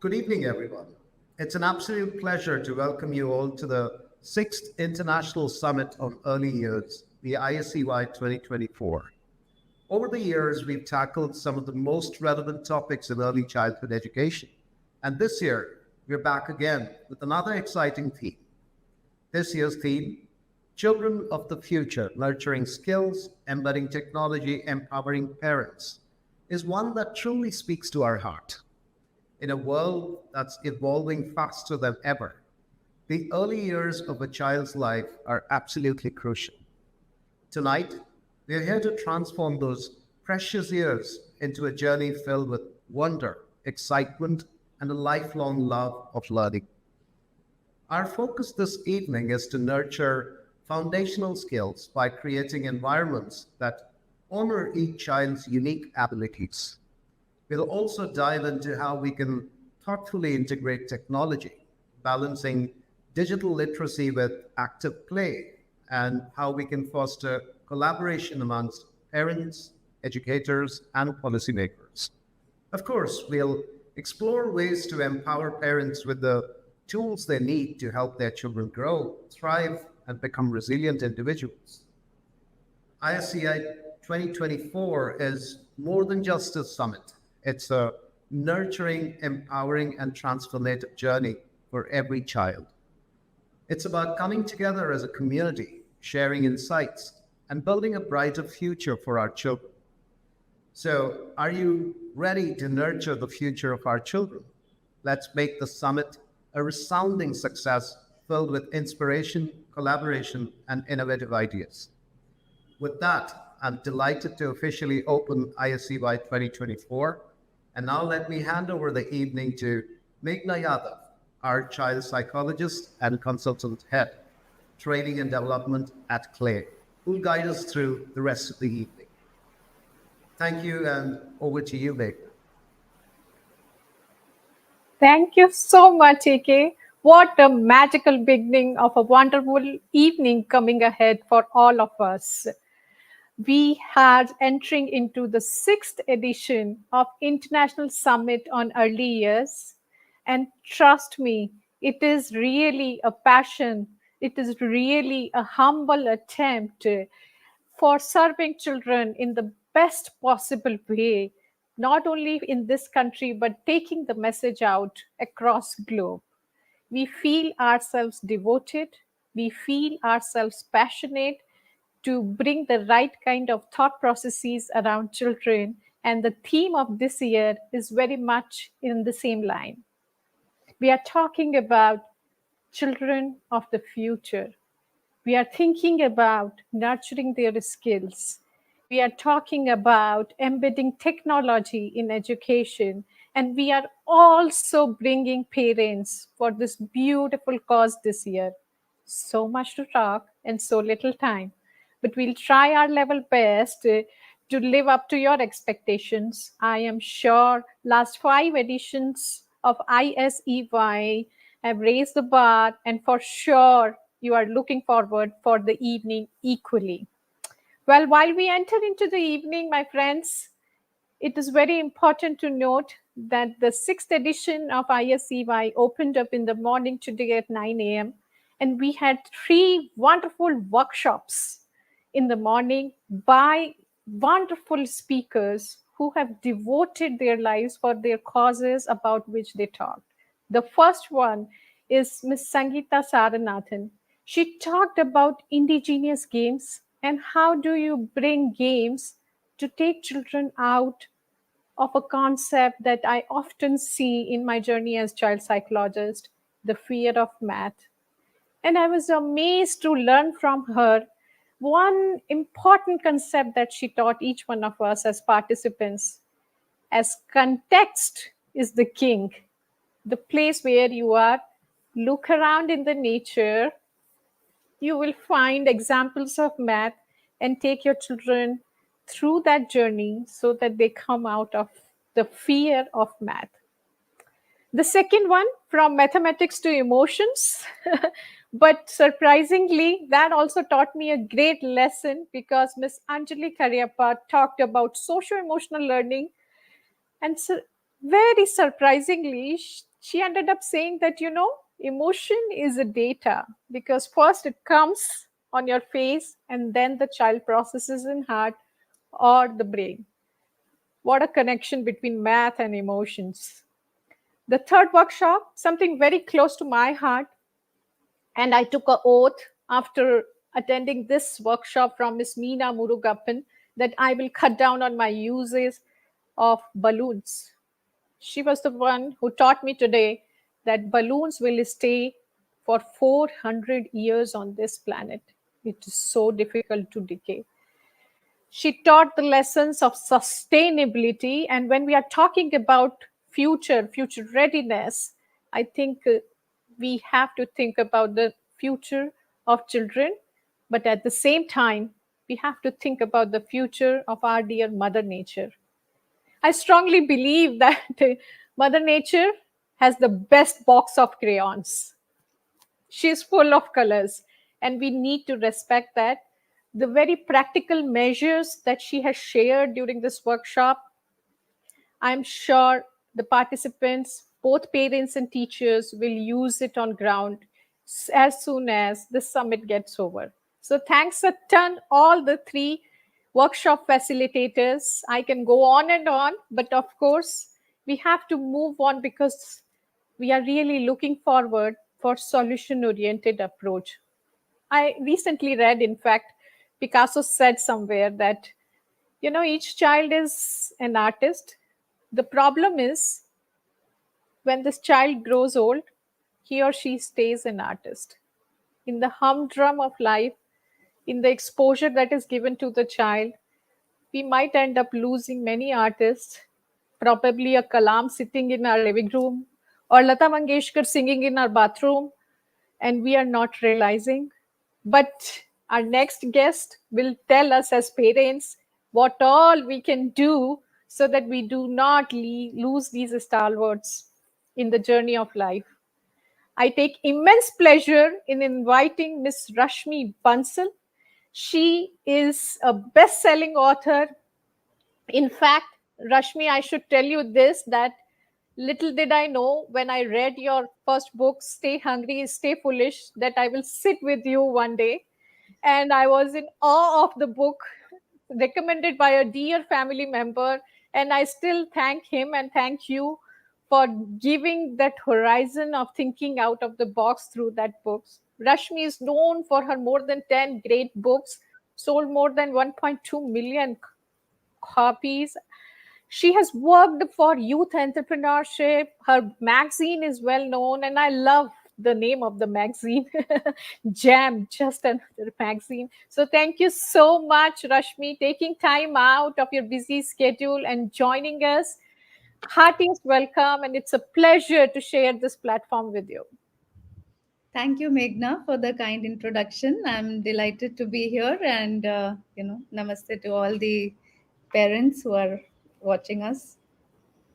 Good evening, everyone. It's an absolute pleasure to welcome you all to the 6th International Summit on Early Years, the ISEY 2024. Over the years, we've tackled some of the most relevant topics in early childhood education. And this year, we're back again with another exciting theme. This year's theme, Children of the Future, Nurturing Skills, Embedding Technology, Empowering Parents, is one that truly speaks to our heart. In a world that's evolving faster than ever, the early years of a child's life are absolutely crucial. Tonight, we are here to transform those precious years into a journey filled with wonder, excitement, and a lifelong love of learning. Our focus this evening is to nurture foundational skills by creating environments that honor each child's unique abilities. We'll also dive into how we can thoughtfully integrate technology, balancing digital literacy with active play, and how we can foster collaboration amongst parents, educators, and policymakers. Of course, we'll explore ways to empower parents with the tools they need to help their children grow, thrive, and become resilient individuals. ISEI 2024 is more than just a summit. It's a nurturing, empowering, and transformative journey for every child. It's about coming together as a community, sharing insights, and building a brighter future for our children. So, are you ready to nurture the future of our children? Let's make the summit a resounding success filled with inspiration, collaboration, and innovative ideas. With that, I'm delighted to officially open ISEY 2024. And now let me hand over the evening to Meghna Yadav, our child psychologist and consultant head, training and development at CLAY, who'll guide us through the rest of the evening. Thank you, and over to you, Meghna. Thank you so much, AK. What a magical beginning of a wonderful evening coming ahead for all of us. We are entering into the 6th edition of International Summit on Early Years. And trust me, it is really a passion. It is really a humble attempt for serving children in the best possible way, not only in this country, but taking the message out across globe. We feel ourselves devoted. We feel ourselves passionate to bring the right kind of thought processes around children. And the theme of this year is very much in the same line. We are talking about children of the future. We are thinking about nurturing their skills. We are talking about embedding technology in education. And we are also bringing parents for this beautiful cause this year. So much to talk and so little time. But we'll try our level best to live up to your expectations. I am sure last 5 editions of ISEY have raised the bar, and for sure you are looking forward for the evening equally. Well, while we enter into the evening, my friends, it is very important to note that the 6th edition of ISEY opened up in the morning today at 9 a.m. And we had 3 wonderful workshops in the morning by wonderful speakers who have devoted their lives for their causes about which they talked. The first one is Miss Sangeeta Saranathan. She talked about indigenous games and how do you bring games to take children out of a concept that I often see in my journey as child psychologist, the fear of math. And I was amazed to learn from her one important concept that she taught each one of us as participants, as context is the king. The place where you are, look around in the nature, you will find examples of math and take your children through that journey so that they come out of the fear of math. The second one, from mathematics to emotions. But surprisingly, that also taught me a great lesson because Miss Anjali Karyappa talked about socio-emotional learning. And so very surprisingly, She ended up saying that, emotion is a data, because first it comes on your face and then the child processes in heart or the brain. What a connection between math and emotions. The third workshop, something very close to my heart, and I took an oath after attending this workshop from Miss Meena Murugappan that I will cut down on my uses of balloons. She was the one who taught me today that balloons will stay for 400 years on this planet. It is so difficult to decay. She taught the lessons of sustainability. And when we are talking about future readiness, I think we have to think about the future of children. But at the same time, we have to think about the future of our dear Mother Nature. I strongly believe that Mother Nature has the best box of crayons. She's full of colors, and we need to respect that. The very practical measures that she has shared during this workshop, I'm sure the participants, both parents and teachers, will use it on ground as soon as the summit gets over. So thanks a ton, all the three workshop facilitators. I can go on, but of course, we have to move on because we are really looking forward for solution-oriented approach. I recently read, in fact, Picasso said somewhere that, each child is an artist. The problem is when this child grows old, he or she stays an artist. In the humdrum of life, in the exposure that is given to the child, we might end up losing many artists, probably a Kalam sitting in our living room or Lata Mangeshkar singing in our bathroom, and we are not realizing. But our next guest will tell us as parents what all we can do so that we do not lose these stalwarts in the journey of life. I take immense pleasure in inviting Miss Rashmi Bansal. She is a best selling author. In fact, Rashmi, I should tell you this, that little did I know when I read your first book, Stay Hungry, Stay Foolish, that I will sit with you one day. And I was in awe of the book, recommended by a dear family member. And I still thank him and thank you for giving that horizon of thinking out of the box through that book. Rashmi is known for her more than 10 great books, sold more than 1.2 million copies. She has worked for youth entrepreneurship. Her magazine is well known, and I love the name of the magazine, Jam, just another magazine. So thank you so much, Rashmi, taking time out of your busy schedule and joining us. Heartiest welcome, and it's a pleasure to share this platform with you. Thank you, Meghna, for the kind introduction. I'm delighted to be here, and namaste to all the parents who are watching us.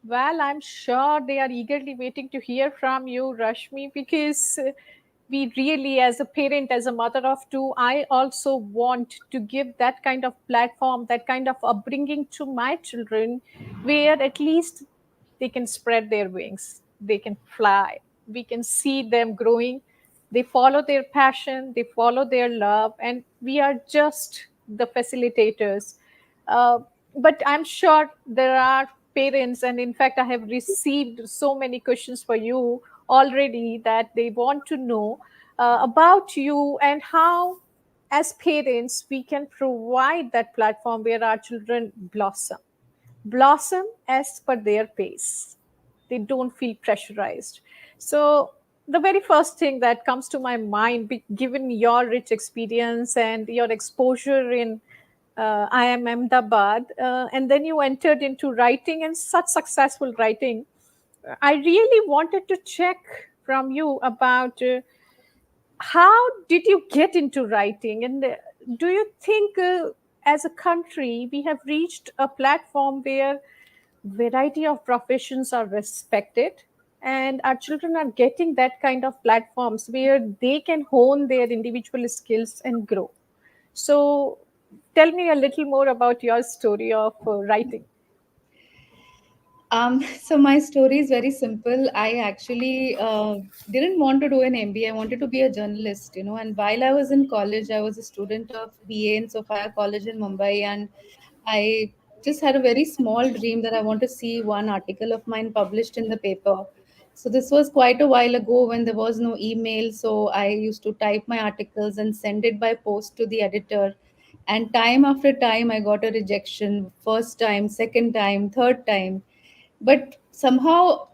Well, I'm sure they are eagerly waiting to hear from you, Rashmi, because we really, as a parent, as a mother of two, I also want to give that kind of platform, that kind of upbringing to my children, where at least they can spread their wings, they can fly, we can see them growing, they follow their passion, they follow their love, and we are just the facilitators. uh, but I'm sure there are parents, and in fact, I have received so many questions for you already that they want to know about you and how, as parents, we can provide that platform where our children blossom as per their pace. They don't feel pressurized. So, the very first thing that comes to my mind, given your rich experience and your exposure in IIM Ahmedabad, and then you entered into writing and such successful writing, I really wanted to check from you about how did you get into writing, and do you think as a country we have reached a platform where variety of professions are respected and our children are getting that kind of platforms where they can hone their individual skills and grow? So tell me a little more about your story of writing. So my story is very simple. I actually didn't want to do an MBA. I wanted to be a journalist, And while I was in college, I was a student of BA in Sophia College in Mumbai, and I just had a very small dream that I want to see one article of mine published in the paper. So this was quite a while ago when there was no email. So I used to type my articles and send it by post to the editor. And time after time, I got a rejection. First time, second time, third time, but somehow,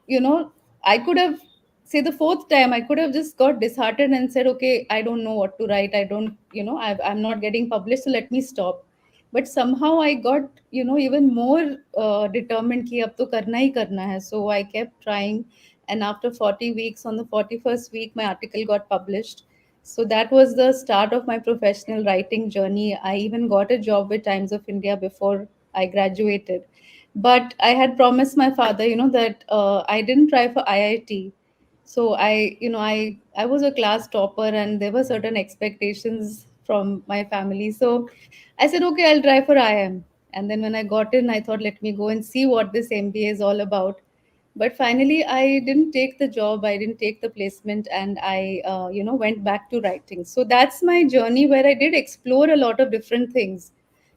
I could have, say the fourth time, I could have just got disheartened and said, okay, I don't know what to write, I don't, I'm not getting published, so let me stop. But somehow I got, even more determined ki ab to karna hi karna hai. So I kept trying, and after 40 weeks, on the 41st week, my article got published. So that was the start of my professional writing journey. I even got a job with Times of India before I graduated. But I had promised my father, that I didn't try for IIT. So I was a class topper, and there were certain expectations from my family. So I said, okay, I'll try for IIM. And then when I got in, I thought, let me go and see what this MBA is all about. But finally, I didn't take the job, I didn't take the placement, and I, went back to writing. So that's my journey, where I did explore a lot of different things.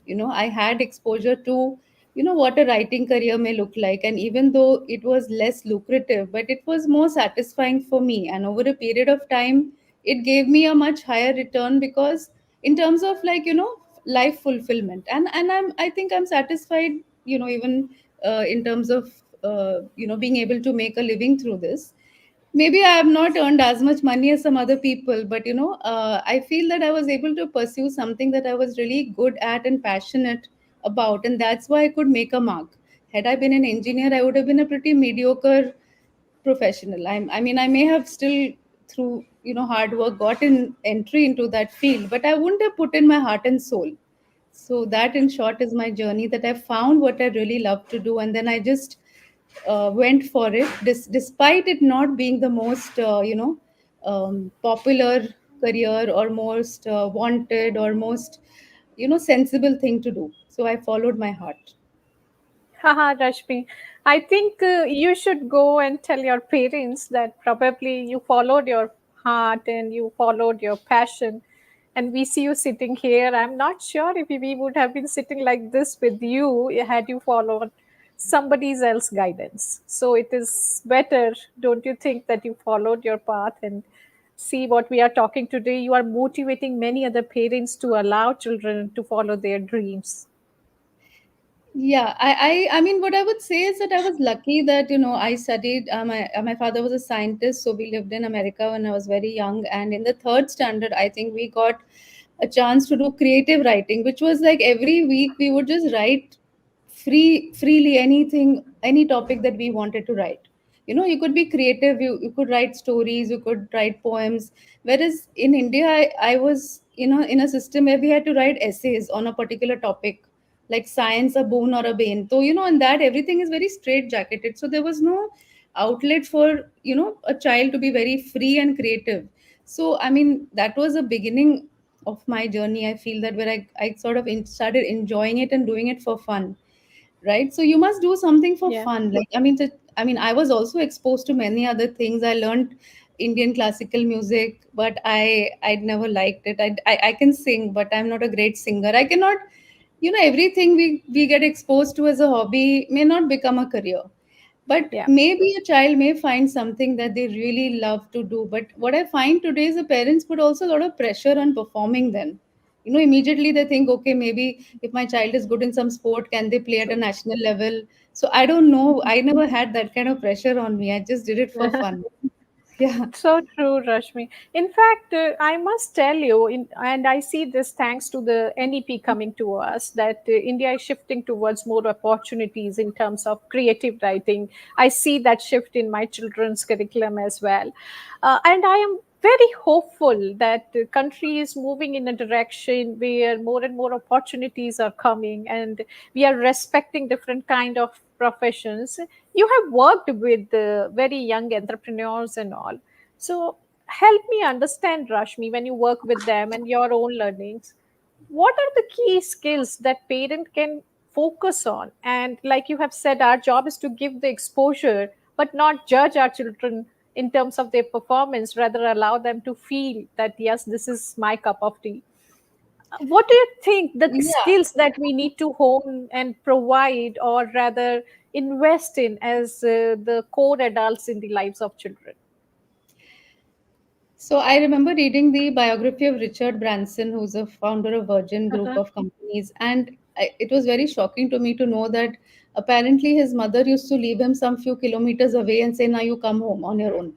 I had exposure to, what a writing career may look like. And even though it was less lucrative, but it was more satisfying for me. And over a period of time, it gave me a much higher return, because in terms of, like, life fulfillment, and I think I'm satisfied, even in terms of being able to make a living through this. Maybe I have not earned as much money as some other people, but I feel that I was able to pursue something that I was really good at and passionate about, and that's why I could make a mark. Had I been an engineer, I would have been a pretty mediocre professional. I mean, I may have still, through hard work, gotten entry into that field, but I wouldn't have put in my heart and soul. So that, in short, is my journey, that I found what I really love to do, and then I just went for it, despite it not being the most, popular career, or most wanted, or most, sensible thing to do. So I followed my heart. Haha, Rashmi. I think you should go and tell your parents that probably you followed your heart and you followed your passion. And we see you sitting here. I'm not sure if we would have been sitting like this with you had you followed somebody else's guidance. So it is better, don't you think, that you followed your path and see what we are talking today. You are motivating many other parents to allow children to follow their dreams. Yeah, I mean, what I would say is that I was lucky that, I studied. My father was a scientist, so we lived in America when I was very young. And in the third standard, I think we got a chance to do creative writing, which was like every week we would just write freely anything, any topic that we wanted to write. You could be creative, you could write stories, you could write poems. Whereas in India, I was, in a system where we had to write essays on a particular topic, like science, a boon or a bane. So, in that, everything is very straight jacketed. So there was no outlet for, a child to be very free and creative. So, I mean, that was the beginning of my journey. I feel that, where I sort of started enjoying it and doing it for fun, right? So you must do something for Yeah. fun. Like, I mean, I was also exposed to many other things. I learned Indian classical music, but I'd never liked it. I can sing, but I'm not a great singer. I cannot, everything we get exposed to as a hobby may not become a career. But Yeah. maybe a child may find something that they really love to do. But what I find today is the parents put also a lot of pressure on performing then. Immediately they think, okay, maybe if my child is good in some sport, can they play at a national level? So I don't know. I never had that kind of pressure on me. I just did it for fun. Yeah. So true, Rashmi. In fact, I must tell you, and I see this thanks to the NEP coming to us, that India is shifting towards more opportunities in terms of creative writing. I see that shift in my children's curriculum as well. And I am very hopeful that the country is moving in a direction where more and more opportunities are coming and we are respecting different kind of professions. You have worked with very young entrepreneurs and all, so help me understand, Rashmi, when you work with them and your own learnings, what are the key skills that parent can focus on. And like you have said, our job is to give the exposure, but not judge our children in terms of their performance, rather allow them to feel that, yes, this is my cup of tea. What do you think the Yeah. skills that we need to hone and provide, or rather invest in, as the core adults in the lives of children? So I remember reading the biography of Richard Branson, who's a founder of Virgin Group Uh-huh. of companies, and it was very shocking to me to know that apparently his mother used to leave him some few kilometers away and say, "Now you come home on your own."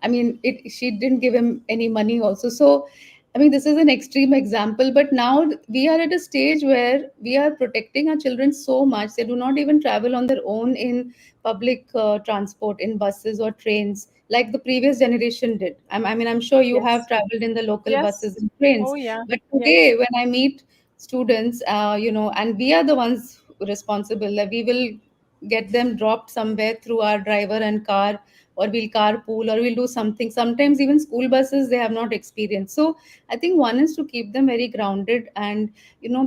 I mean, she didn't give him any money also. So, I mean, this is an extreme example, but now we are at a stage where we are protecting our children so much. They do not even travel on their own in public transport, in buses or trains, like the previous generation did. I mean, I'm sure you have Yes. traveled in the local buses Yes. and trains. Oh, yeah. But Yes. today, when I meet students, and we are the ones responsible, that we will get them dropped somewhere through our driver and car, or we'll carpool, or we'll do something. Sometimes even school buses they have not experienced. So I think one is to keep them very grounded and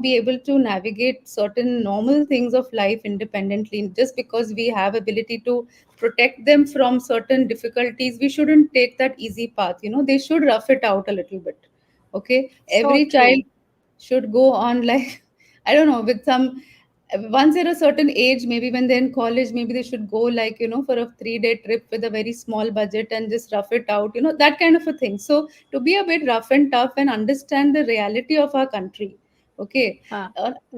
be able to navigate certain normal things of life independently. Just because we have ability to protect them from certain difficulties, we shouldn't take that easy path. They should rough it out a little bit. Okay, So every child true. should go on, like, I don't know, with some, once they're a certain age, maybe when they're in college, maybe they should go, like, for a 3-day trip with a very small budget and just rough it out, that kind of a thing. So to be a bit rough and tough and understand the reality of our country. Okay. Huh.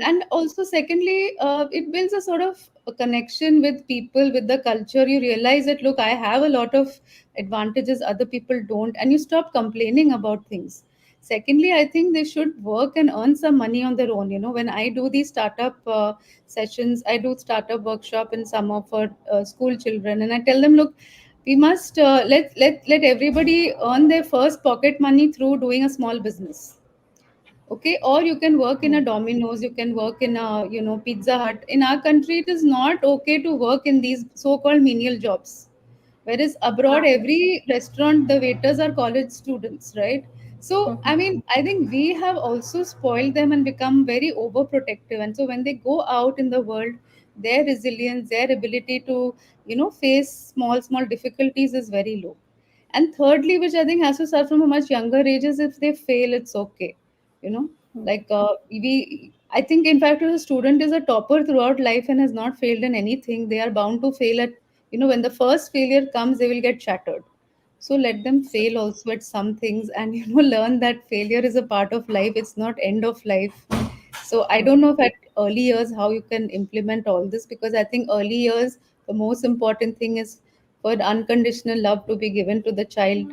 And also, secondly, it builds a sort of a connection with people, with the culture. You realize that, look, I have a lot of advantages other people don't, and you stop complaining about things. Secondly, I think they should work and earn some money on their own. When I do these startup sessions, I do startup workshop in summer for school children, and I tell them, look, we must let everybody earn their first pocket money through doing a small business. Okay, or you can work in a Domino's, you can work in a Pizza Hut. In our country, it is not okay to work in these so-called menial jobs, whereas abroad, Huh. every restaurant, the waiters are college students, right? So I mean, I think we have also spoiled them and become very overprotective, and so when they go out in the world, their resilience, their ability to face small difficulties is very low. And thirdly, which I think has to start from a much younger age, is if they fail, it's okay. You know, like I think, in fact, if a student is a topper throughout life and has not failed in anything, they are bound to fail at, when the first failure comes, they will get shattered. So let them fail also at some things, and learn that failure is a part of life. It's not end of life. So I don't know if at early years how you can implement all this, because I think early years, the most important thing is for unconditional love to be given to the child,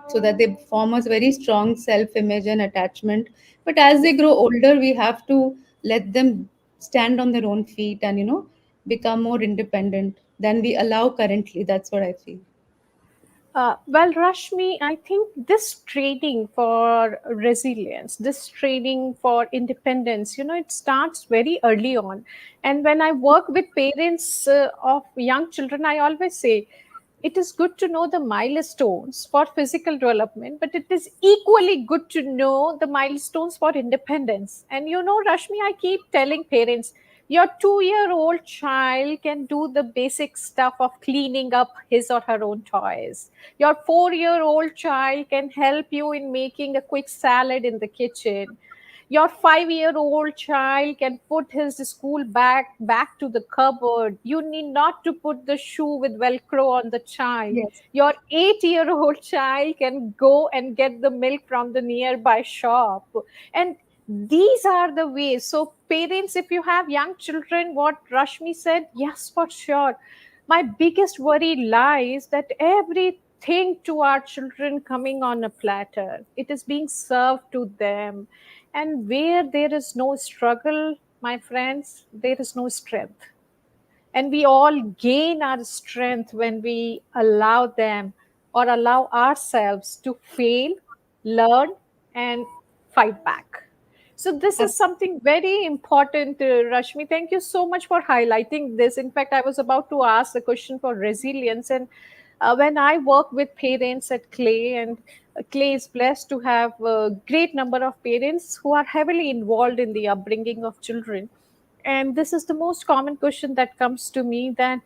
so that they form a very strong self-image and attachment. But as they grow older, we have to let them stand on their own feet and become more independent than we allow currently. That's what I feel. Well, Rashmi, I think this training for resilience, this training for independence, it starts very early on. And when I work with parents of young children, I always say it is good to know the milestones for physical development, but it is equally good to know the milestones for independence. And Rashmi, I keep telling parents, your 2-year-old child can do the basic stuff of cleaning up his or her own toys. Your 4-year-old child can help you in making a quick salad in the kitchen. Your 5-year-old child can put his school bag back to the cupboard. You need not to put the shoe with Velcro on the child. Yes. Your 8-year-old child can go and get the milk from the nearby shop. And these are the ways. So, parents, if you have young children, what Rashmi said, yes, for sure. My biggest worry lies that everything to our children coming on a platter. It is being served to them. And where there is no struggle, my friends, there is no strength. And we all gain our strength when we allow them or allow ourselves to fail, learn, and fight back. So, this is something very important, Rashmi. Thank you so much for highlighting this. In fact, I was about to ask the question for resilience. And when I work with parents at Clay, and Clay is blessed to have a great number of parents who are heavily involved in the upbringing of children, and this is the most common question that comes to me, that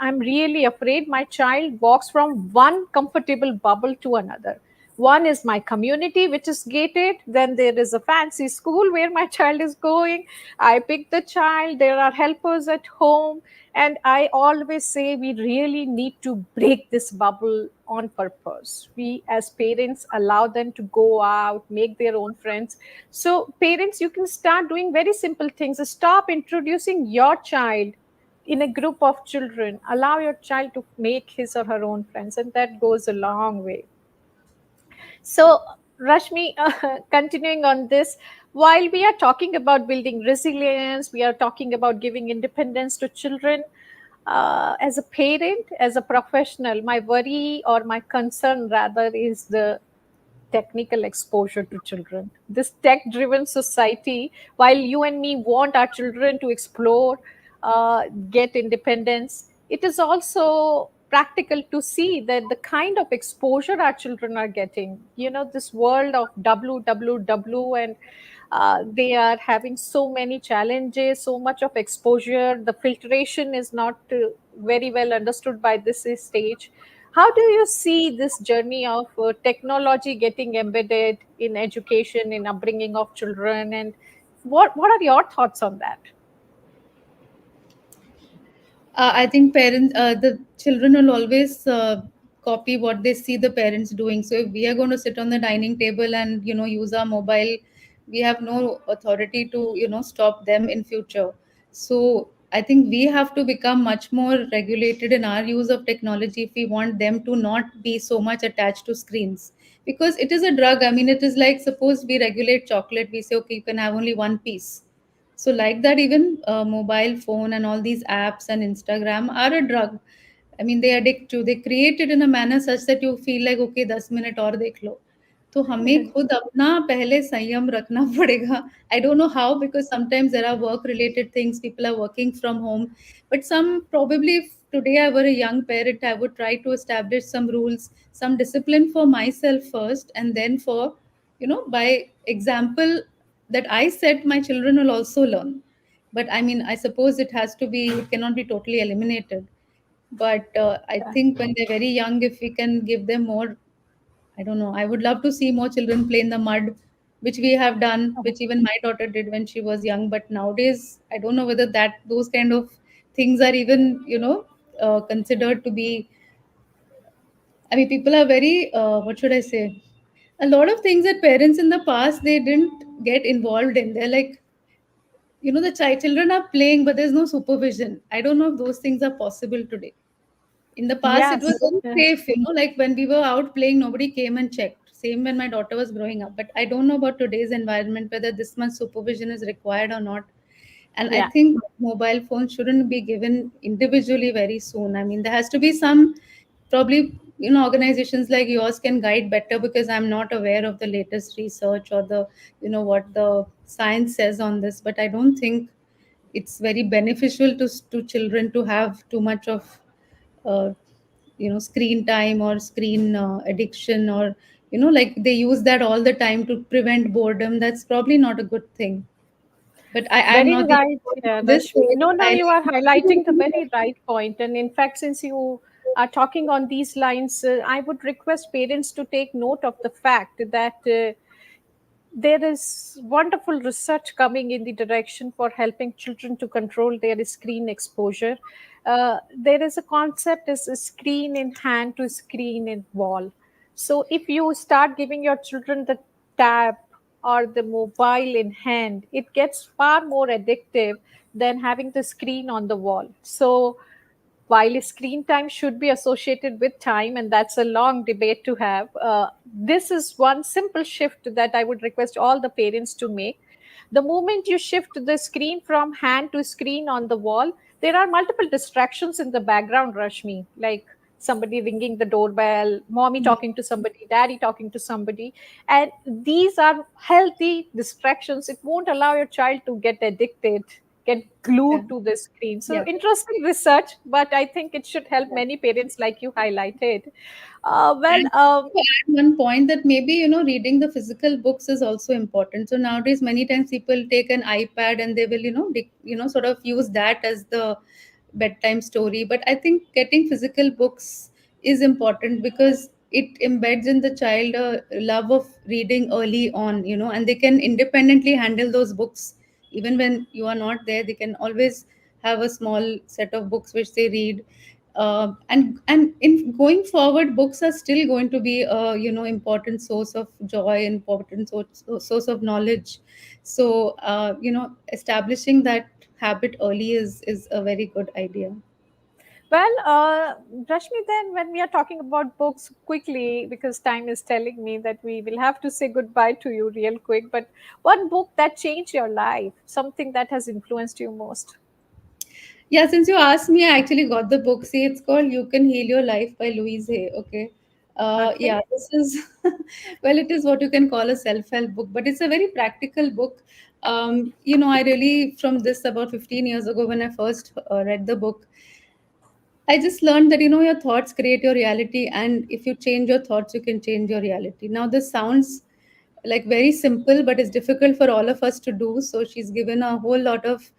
I'm really afraid my child walks from one comfortable bubble to another. One is my community, which is gated. Then there is a fancy school where my child is going. I pick the child. There are helpers at home. And I always say we really need to break this bubble on purpose. We, as parents, allow them to go out, make their own friends. So, parents, you can start doing very simple things. Stop introducing your child in a group of children. Allow your child to make his or her own friends, and that goes a long way. So, Rashmi, continuing on this, while we are talking about building resilience, we are talking about giving independence to children. As a parent, as a professional, my worry, or my concern rather, is the technical exposure to children. This tech driven society, while you and me want our children to explore, get independence, it is also practical to see that the kind of exposure our children are getting, this world of www, and they are having so many challenges, so much of exposure. The filtration is not very well understood by this stage. How do you see this journey of technology getting embedded in education, in upbringing of children, and what are your thoughts on that? I think the children will always copy what they see the parents doing. So if we are going to sit on the dining table and use our mobile, we have no authority to stop them in future. So I think we have to become much more regulated in our use of technology if we want them to not be so much attached to screens, because it is a drug. I mean, it is like, suppose we regulate chocolate, we say okay, you can have only one piece. So like that, even mobile phone and all these apps and Instagram are a drug. I mean, they addict you. They create it in a manner such that you feel like okay, 10 minute और देख लो. तो हमें खुद अपना पहले संयम रखना पड़ेगा. I don't know how, because sometimes there are work related things. People are working from home, but some probably, if today I were a young parent, I would try to establish some rules, some discipline for myself first, and then for by example that I set, my children will also learn. But I mean, I suppose it cannot be totally eliminated. But I think when they're very young, if we can give them more, I don't know, I would love to see more children play in the mud, which we have done, which even my daughter did when she was young. But nowadays, I don't know whether those kind of things are even, considered to be. I mean, people are very, what should I say? A lot of things that parents in the past they didn't get involved in. They're like, the children are playing, but there's no supervision. I don't know if those things are possible today. In the past, it was Yes. very safe, like when we were out playing, nobody came and checked. Same when my daughter was growing up. But I don't know about today's environment, whether this much supervision is required or not. And I Yeah. think mobile phones shouldn't be given individually very soon. I mean, there has to be some, probably, organizations like yours can guide better, because I'm not aware of the latest research or the, what the science says on this. But I don't think it's very beneficial to children to have too much of uh, screen time or screen addiction, or like they use that all the time to prevent boredom. That's probably not a good thing. But I'm Very not the right, expert yeah, in this, so Rashmi. No, no, I you are highlighting the very right point. And in fact, since you are talking on these lines, I would request parents to take note of the fact that there is wonderful research coming in the direction for helping children to control their screen exposure. There is a concept as a screen in hand to screen in wall. So if you start giving your children the tab or the mobile in hand, it gets far more addictive than having the screen on the wall. So while screen time should be associated with time, and that's a long debate to have, this is one simple shift that I would request all the parents to make. The moment you shift the screen from hand to screen on the wall, there are multiple distractions in the background, Rashmi, like somebody ringing the doorbell, mommy talking to somebody, daddy talking to somebody, and these are healthy distractions. It won't allow your child to get addicted. get glued Yeah. to the screen. So Yeah. interesting research, but I think it should help many parents like you highlighted. Well, And to add one point that maybe, reading the physical books is also important. So nowadays, many times people take an iPad and they will, sort of use that as the bedtime story. But I think getting physical books is important because it embeds in the child a love of reading early on, and they can independently handle those books. Even when you are not there, they can always have a small set of books which they read. And in going forward, books are still going to be a important source of joy, important source of knowledge. So establishing that habit early is a very good idea. well, Rashmi, then when we are talking about books quickly, because time is telling me that we will have to say goodbye to you real quick, but one book that changed your life, something that has influenced you most? Yeah, since you asked me, I actually got the book. See, it's called "You Can Heal Your Life" by Louise Hay. Okay. Okay. Yeah, this is well, it is what you can call a self-help book, but it's a very practical book. I really, from this about 15 years ago when I first read the book, I just learned that your thoughts create your reality, and if you change your thoughts, you can change your reality. Now, this sounds like very simple, but it's difficult for all of us to do. So, she's given a whole lot of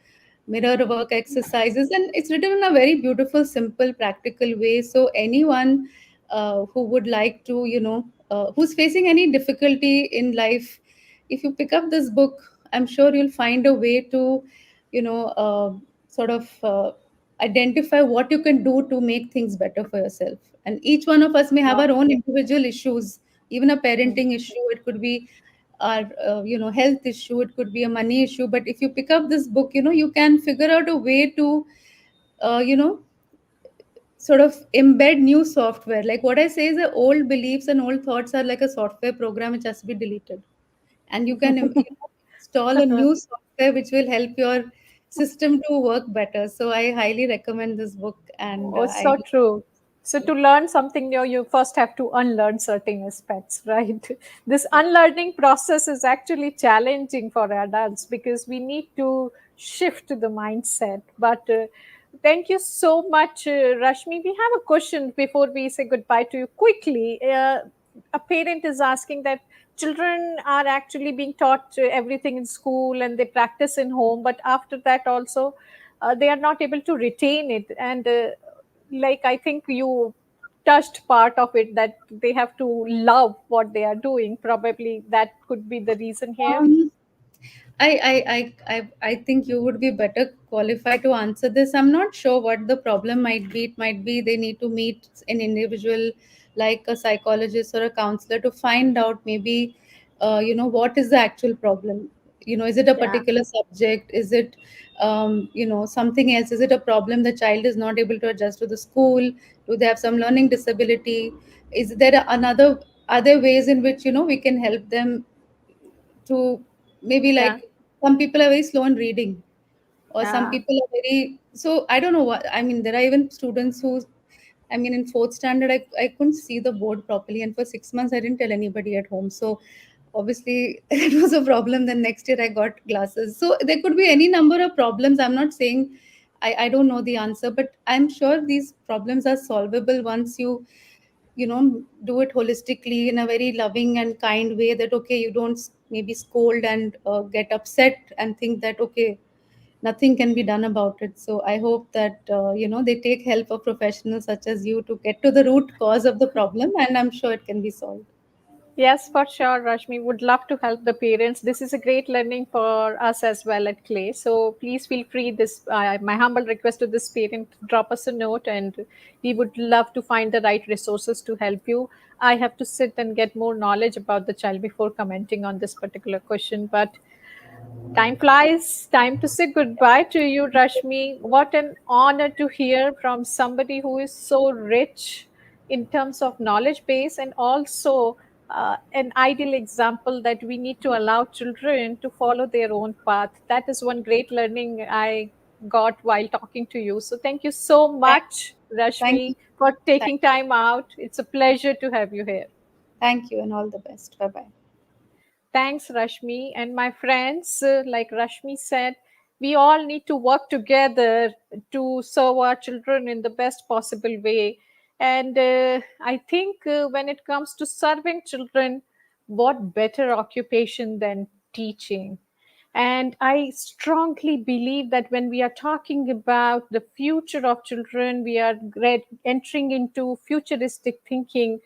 mirror work exercises, and it's written in a very beautiful, simple, practical way. So, anyone who would like to, who's facing any difficulty in life, if you pick up this book, I'm sure you'll find a way to, you know, uh, sort of. Identify what you can do to make things better for yourself, and each one of us may have Wow. our own individual issues, even a Mm. parenting issue, it could be our health issue, it could be a money issue. But if you pick up this book, you can figure out a way to uh, you know sort of embed new software. Like what I say is that old beliefs and old thoughts are like a software program which has to be deleted, and you can install a new software which will help your system to work better. So I highly recommend this book, and Oh, so true. So to learn something new, you first have to unlearn certain aspects, right? This unlearning process is actually challenging for adults because we need to shift the mindset. But thank you so much, Rashmi. We have a question before we say goodbye to you quickly. A parent is asking that children are actually being taught everything in school and they practice in home, but after that also they are not able to retain it. And like I think you touched part of it, that they have to love what they are doing. Probably that could be the reason here. um, I think you would be better qualified to answer this. I'm not sure what the problem might be. It might be they need to meet an individual, like a psychologist or a counselor, to find out maybe, what is the actual problem. Is it a Yeah. particular subject? Is it, something else? Is it a problem the child is not able to adjust to the school? Do they have some learning disability? Is there another other ways in which we can help them to maybe, Yeah. like, some people are very slow in reading, or some Yeah. people are very, so I don't know what I mean. There are even students who, I mean, in fourth standard, I couldn't see the board properly, and for 6 months I didn't tell anybody at home. So obviously it was a problem. Then next year I got glasses. So there could be any number of problems. I'm not saying I don't know the answer, but I'm sure these problems are solvable once you do it holistically in a very loving and kind way, that okay, you don't maybe scold and get upset and think that okay, nothing can be done about it. So I hope that they take help of professionals such as you to get to the root cause of the problem, and I'm sure it can be solved. Yes, for sure, Rashmi. Would love to help the parents. This is a great learning for us as well at Clay. So please feel free. This my humble request to this parent: drop us a note, and we would love to find the right resources to help you. I have to sit and get more knowledge about the child before commenting on this particular question. But time flies. Time to say goodbye to you, Rashmi. What an honor to hear from somebody who is so rich in terms of knowledge base, and also an ideal example that we need to allow children to follow their own path. That is one great learning I got while talking to you. So thank you so Thank, much, thank you. Rashmi, for Thank, taking time out. It's a pleasure to have you here. thank you, and all the best. Bye bye. Thanks, Rashmi. And my friends, like Rashmi said, We all need to work together to serve our children in the best possible way. And I think when it comes to serving children, what better occupation than teaching? And I strongly believe that when we are talking about the future of children, we are entering into futuristic thinking.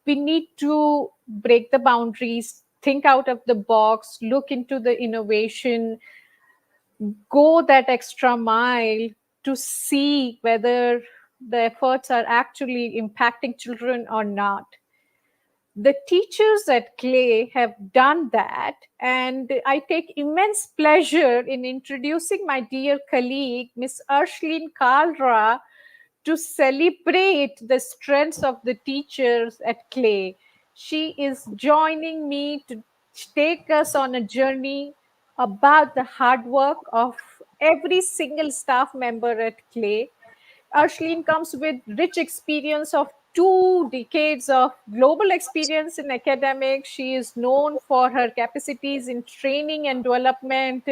We need to break the boundaries, think out of the box, look into the innovation, go that extra mile to see whether the efforts are actually impacting children or not. The teachers at Clay have done that, and I take immense pleasure in introducing my dear colleague, Miss Arshlin Kalra, to celebrate the strengths of the teachers at Clay. She is joining me to take us on a journey about the hard work of every single staff member at Clay. Arshlin comes with rich experience of 2 decades of global experience in academics. She is known for her capacities in training and development.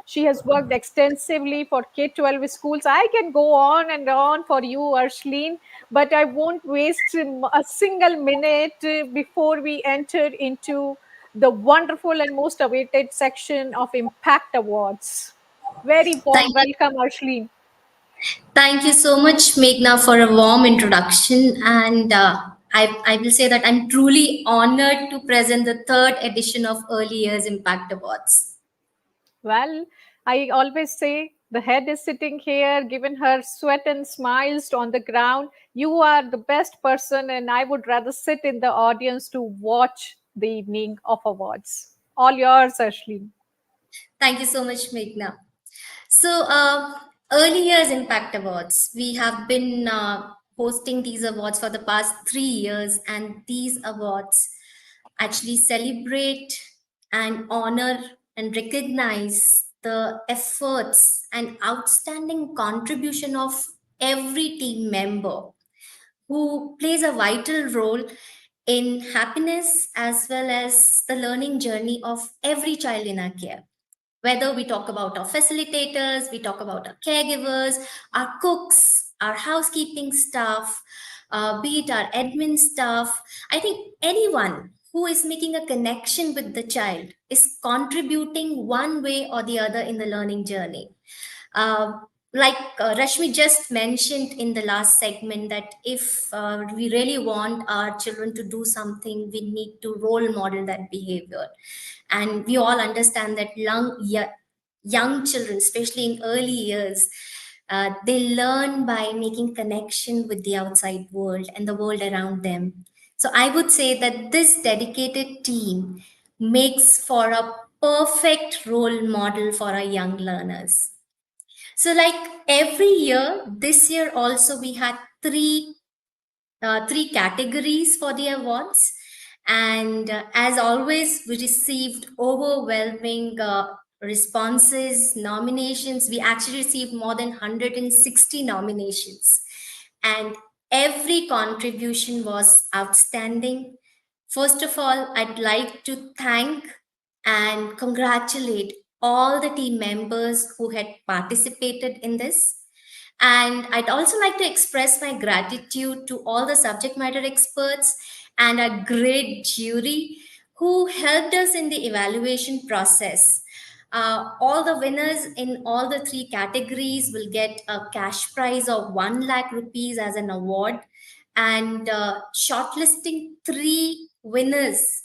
She has worked extensively for K-12 schools. I can go on and on for you, Arshlin, but I won't waste a single minute before we enter into the wonderful and most awaited section of Impact Awards. Very warm Thank you. welcome, Arshlin. Thank you so much, Meghna, for a warm introduction. And I will say that I'm truly honored to present the third edition of Early Years Impact Awards. Well, I always say the head is sitting here, given her sweat and smiles on the ground. You are the best person, and I would rather sit in the audience to watch the evening of awards. All yours, Ashley. Thank you so much, Meghna. So, Early Years Impact Awards. We have been hosting these awards for the past 3 years, and these awards actually celebrate and honor and recognize the efforts and outstanding contribution of every team member who plays a vital role in happiness as well as the learning journey of every child in our care. Whether we talk about our facilitators, we talk about our caregivers, our cooks, our housekeeping staff, be it our admin staff, I think anyone who is making a connection with the child is contributing one way or the other in the learning journey. Uh, like Rashmi just mentioned in the last segment, that if we really want our children to do something, we need to role model that behavior. And we all understand that young children, especially in early years, they learn by making connection with the outside world and the world around them. So I would say that this dedicated team makes for a perfect role model for our young learners. So, like every year, this year also we had three categories for the awards, and as always, we received overwhelming responses, nominations. We actually received more than 160 nominations, and every contribution was outstanding. First of all, I'd like to thank and congratulate all the team members who had participated in this. And I'd also like to express my gratitude to all the subject matter experts and a great jury who helped us in the evaluation process. All the winners in all the three categories will get a cash prize of 1 lakh rupees as an award. And shortlisting three winners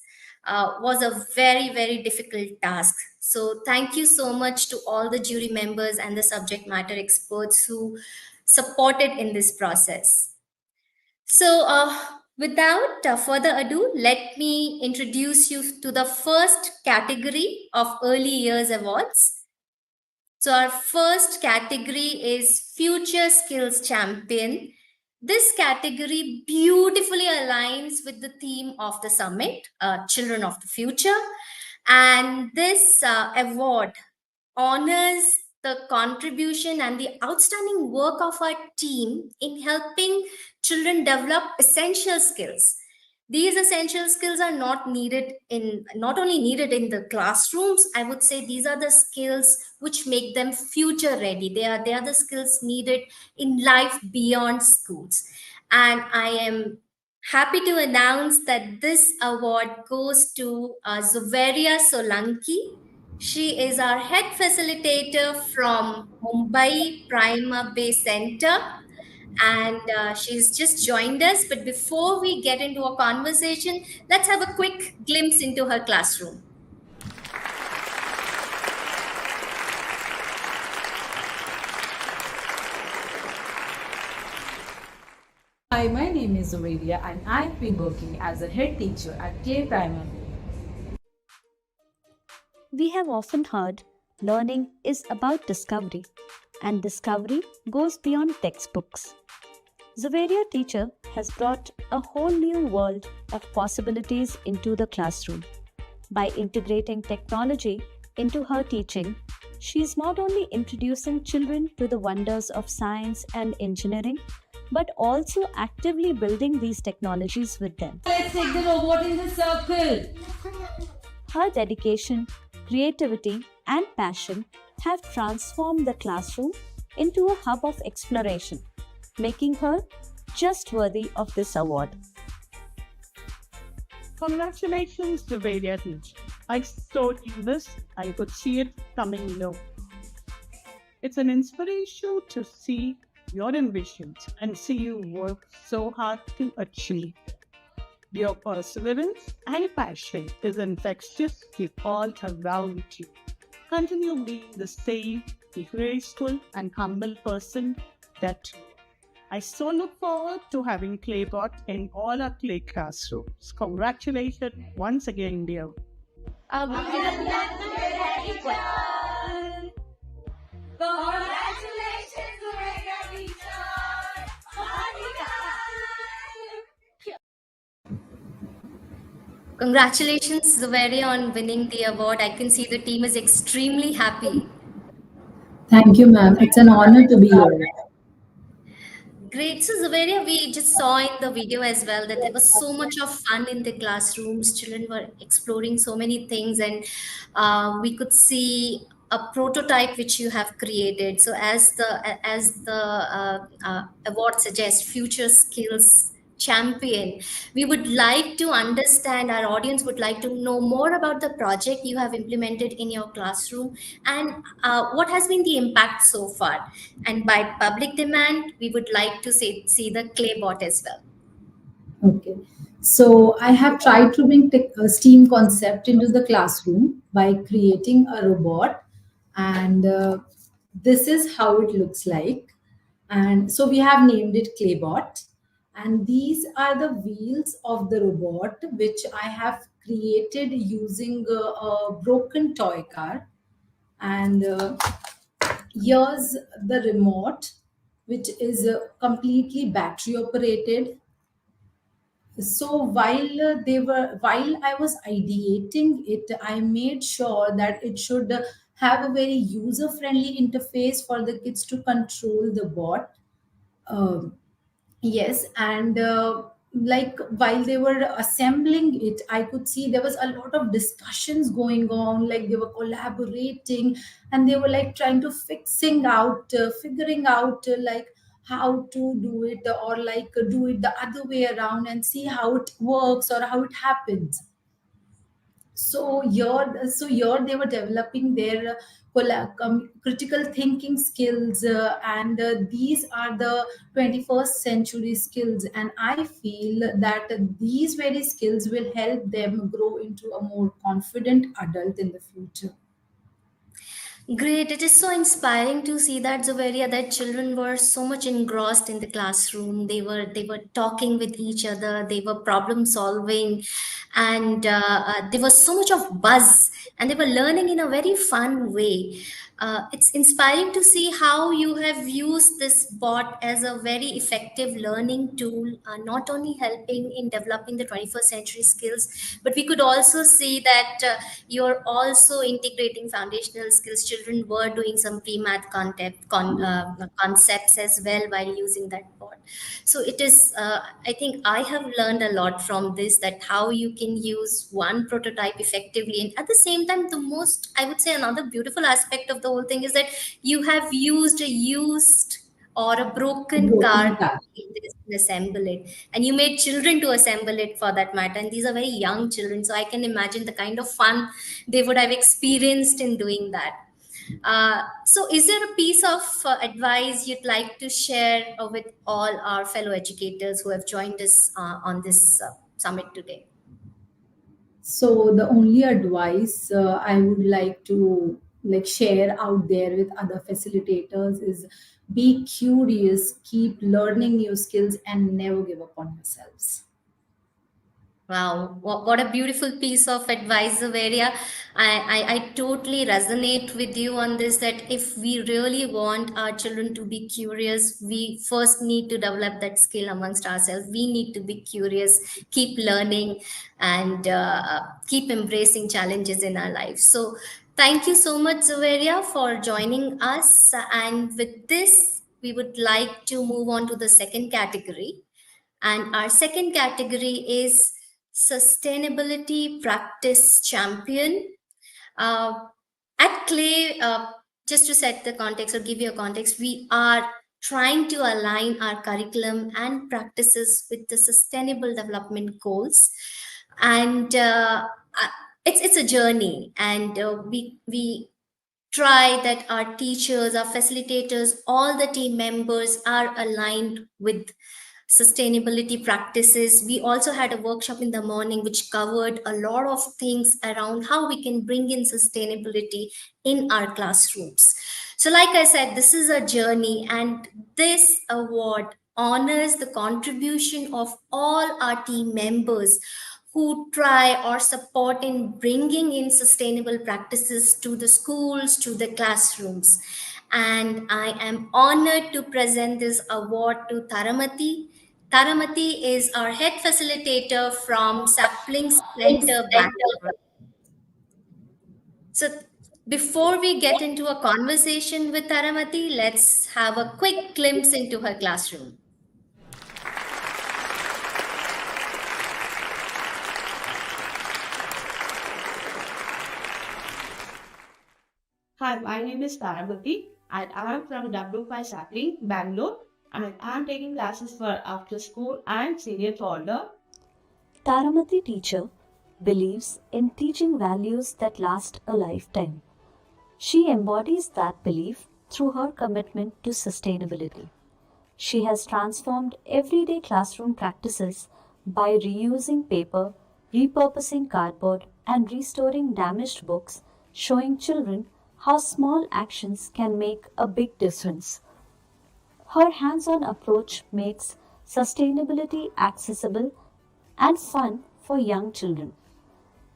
was a very, very difficult task. So, thank you so much to all the jury members and the subject matter experts who supported in this process. So, without further ado, let me introduce you to the first category of Early Years Awards. So, our first category is Future Skills Champion. This category beautifully aligns with the theme of the summit, Children of the Future. And this award honors the contribution and the outstanding work of our team in helping children develop essential skills These essential skills are not only needed in the classrooms. I would say these are the skills which make them future ready. They are the skills needed in life beyond schools. And I am happy to announce that this award goes to Zuveria Solanki. She is our head facilitator from Mumbai Prima Bay Center, and she's just joined us. But before we get into a conversation, let's have a quick glimpse into her classroom. Hi, my name is Aurelia and I've been working as a head teacher at Clay Primary. We have often heard learning is about discovery, and discovery goes beyond textbooks. Zaveria Teacher has brought a whole new world of possibilities into the classroom. By integrating technology into her teaching, she is not only introducing children to the wonders of science and engineering, but also actively building these technologies with them. Let's take the robot in the circle. Her dedication, creativity, and passion have transformed the classroom into a hub of exploration, making her just worthy of this award. Congratulations to Varia Teach. I so knew this, I could see it coming low. It's an inspiration to see your ambitions and see you work so hard to achieve. Your perseverance and passion is infectious with all around you. Continue being the same, graceful and humble person that you are. I so look forward to having Claybot in all our Clay classrooms. Congratulations once again, dear. Congratulations, Zuveria, on winning the award. I can see the team is extremely happy. Thank you, ma'am. It's an honor to be here. Great. So, Zuveria, we just saw in the video as well that there was so much of fun in the classrooms. Children were exploring so many things, and we could see a prototype which you have created. So, as the award suggests, future skills champion, we would like to understand, our audience would like to know more about the project you have implemented in your classroom, and what has been the impact so far. And by public demand, we would like to see the Claybot as well. Okay. So I have tried to bring a STEAM concept into the classroom by creating a robot, and this is how it looks like. And so we have named it Claybot, and these are the wheels of the robot which I have created using a broken toy car. And here's the remote, which is completely battery operated. So while I was ideating it, I made sure that it should have a very user friendly interface for the kids to control the bot. Um, Yes, and like while they were assembling it, I could see there was a lot of discussions going on. Like they were collaborating, and they were like trying to figuring out like how to do it, or like do it the other way around and see how it works or how it happens. So here they were developing their critical thinking skills, and these are the 21st century skills, and I feel that these very skills will help them grow into a more confident adult in the future. Great. It is so inspiring to see that, Zoveria, that children were so much engrossed in the classroom. They were talking with each other. They were problem solving, and there was so much of buzz, and they were learning in a very fun way. It's inspiring to see how you have used this bot as a very effective learning tool, not only helping in developing the 21st century skills, but we could also see that you're also integrating foundational skills. Children were doing some pre-math concepts as well while using that bot. So it is, I think I have learned a lot from this, that how you can use one prototype effectively. And at the same time, the most, I would say, another beautiful aspect of the whole thing is that you have used a used or a broken Broken car car. to assemble it, and you made children to assemble it for that matter, and these are very young children, so I can imagine the kind of fun they would have experienced in doing that. So, is there a piece of advice you'd like to share with all our fellow educators who have joined us on this summit today? So the only advice I would like to share out there with other facilitators is be curious, keep learning new skills, and never give up on yourselves. Wow, what a beautiful piece of advice, Zaveria. I totally resonate with you on this, that if we really want our children to be curious, we first need to develop that skill amongst ourselves. We need to be curious, keep learning, and keep embracing challenges in our lives. So, thank you so much, Zaveria, for joining us. And with this, we would like to move on to the second category. And our second category is Sustainability Practice Champion. Uh, at Clay, just to set the context or give you a context, we are trying to align our curriculum and practices with the Sustainable Development Goals. And it's a journey, and we try that our teachers, our facilitators, all the team members are aligned with sustainability practices. We also had a workshop in the morning which covered a lot of things around how we can bring in sustainability in our classrooms. So, like I said, this is a journey, and this award honors the contribution of all our team members who try or support in bringing in sustainable practices to the schools, to the classrooms. And I am honored to present this award to Taramati. Taramati is our head facilitator from Saplings Center, Bangalore. So, before we get into a conversation with Taramati, let's have a quick glimpse into her classroom. Hi, my name is Taramati and I am from W5 Sapling, Bangalore, and I am taking classes for after school and senior toddler. Taramati teacher believes in teaching values that last a lifetime. She embodies that belief through her commitment to sustainability. She has transformed everyday classroom practices by reusing paper, repurposing cardboard, and restoring damaged books, showing children how small actions can make a big difference. Her hands on approach makes sustainability accessible and fun for young children,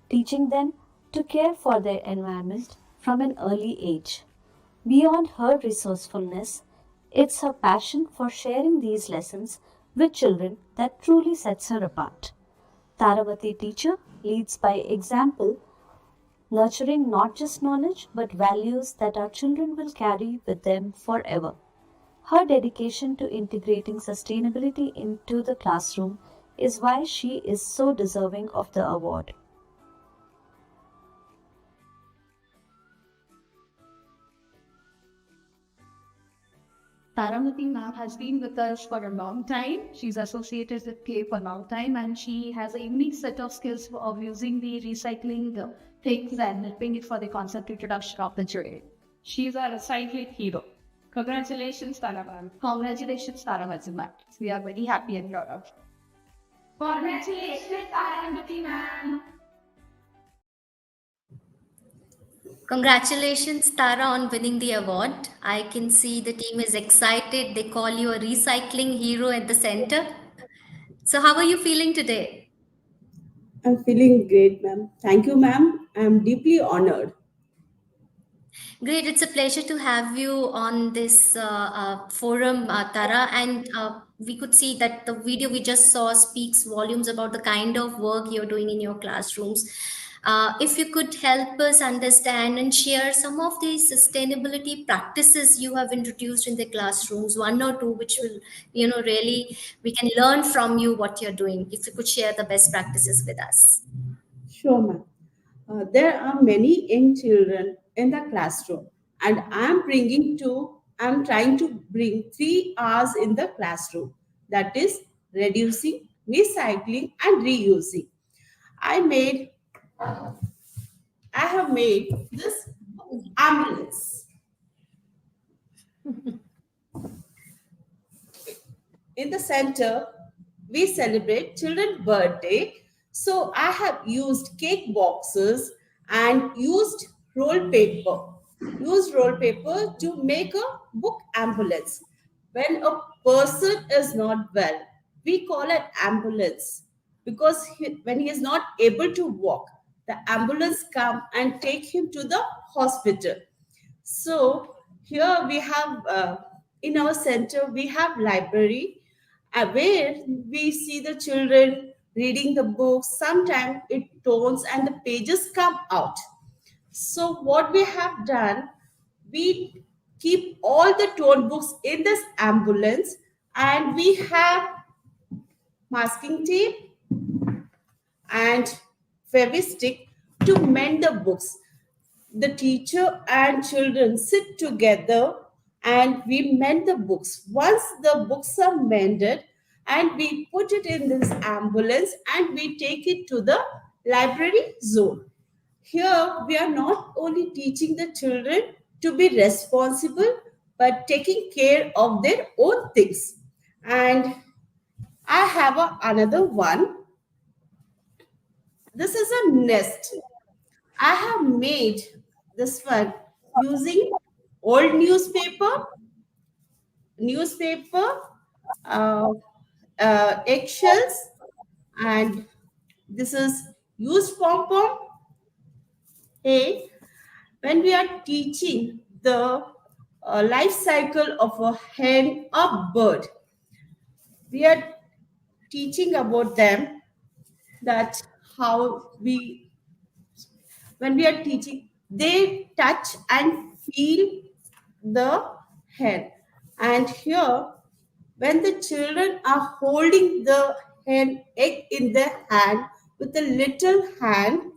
teaching them to care for their environment from an early age. Beyond her resourcefulness, it's her passion for sharing these lessons with children that truly sets her apart. Taravati teacher leads by example, nurturing not just knowledge but values that our children will carry with them forever. Her dedication to integrating sustainability into the classroom is why she is so deserving of the award. Taramati ma'am has been with us for a long time. She's associated with Clay for a long time and she has a unique set of skills of using the recycling things and helping it for the concept introduction of the journey. She's our recycling hero. Congratulations, Taramati. Congratulations, Taramati ma'am. We are very happy and proud of. Congratulations, Taramati ma'am. Congratulations, Tara, on winning the award. I can see the team is excited. They call you a recycling hero at the center. So, how are you feeling today? I'm feeling great, ma'am. Thank you, ma'am. I'm deeply honored. Great, it's a pleasure to have you on this forum, Tara. And we could see that the video we just saw speaks volumes about the kind of work you're doing in your classrooms. If you could help us understand and share some of the sustainability practices you have introduced in the classrooms, one or two, which will, really we can learn from you what you're doing. If you could share the best practices with us. Sure, ma'am. There are many young children in the classroom, and I'm trying to bring 3 R's in the classroom. That is reducing, recycling, and reusing. I made, I have made this ambulance. In the center, we celebrate children's birthday. So I have used cake boxes and used roll paper. Used roll paper to make a book ambulance. When a person is not well, we call it ambulance because when he is not able to walk, the ambulance come and take him to the hospital. So here we have in our center we have library where we see the children reading the books. Sometimes it tones and the pages come out. So what we have done, we keep all the torn books in this ambulance, and we have masking tape and Fevistick to mend the books. The teacher and children sit together and we mend the books. Once the books are mended, and we put it in this ambulance and we take it to the library zone. Here, we are not only teaching the children to be responsible, but taking care of their own things. And I have another one. This is a nest. I have made this one using old newspaper, eggshells, and this is used pom-pom. Hey, when we are teaching the life cycle of a hen or bird, we are teaching about them that how when we are teaching, they touch and feel the hen. And here, when the children are holding the hen egg in their hand with a little hand,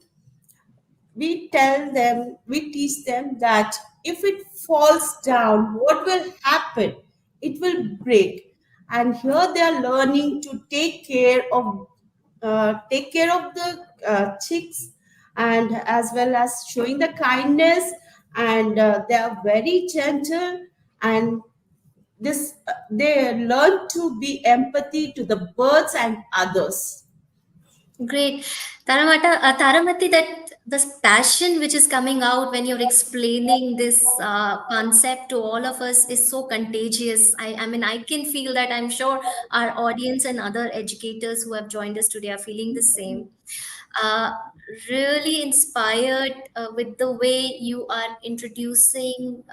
we teach them that if it falls down, what will happen? It will break. And here they are learning to take care of the chicks, and as well as showing the kindness. And they are very gentle, and they learn to be empathy to the birds and others. Great. Taramati, that this passion which is coming out when you're explaining this concept to all of us is so contagious. I mean, I can feel that. I'm sure our audience and other educators who have joined us today are feeling the same. Uh, Really inspired with the way you are introducing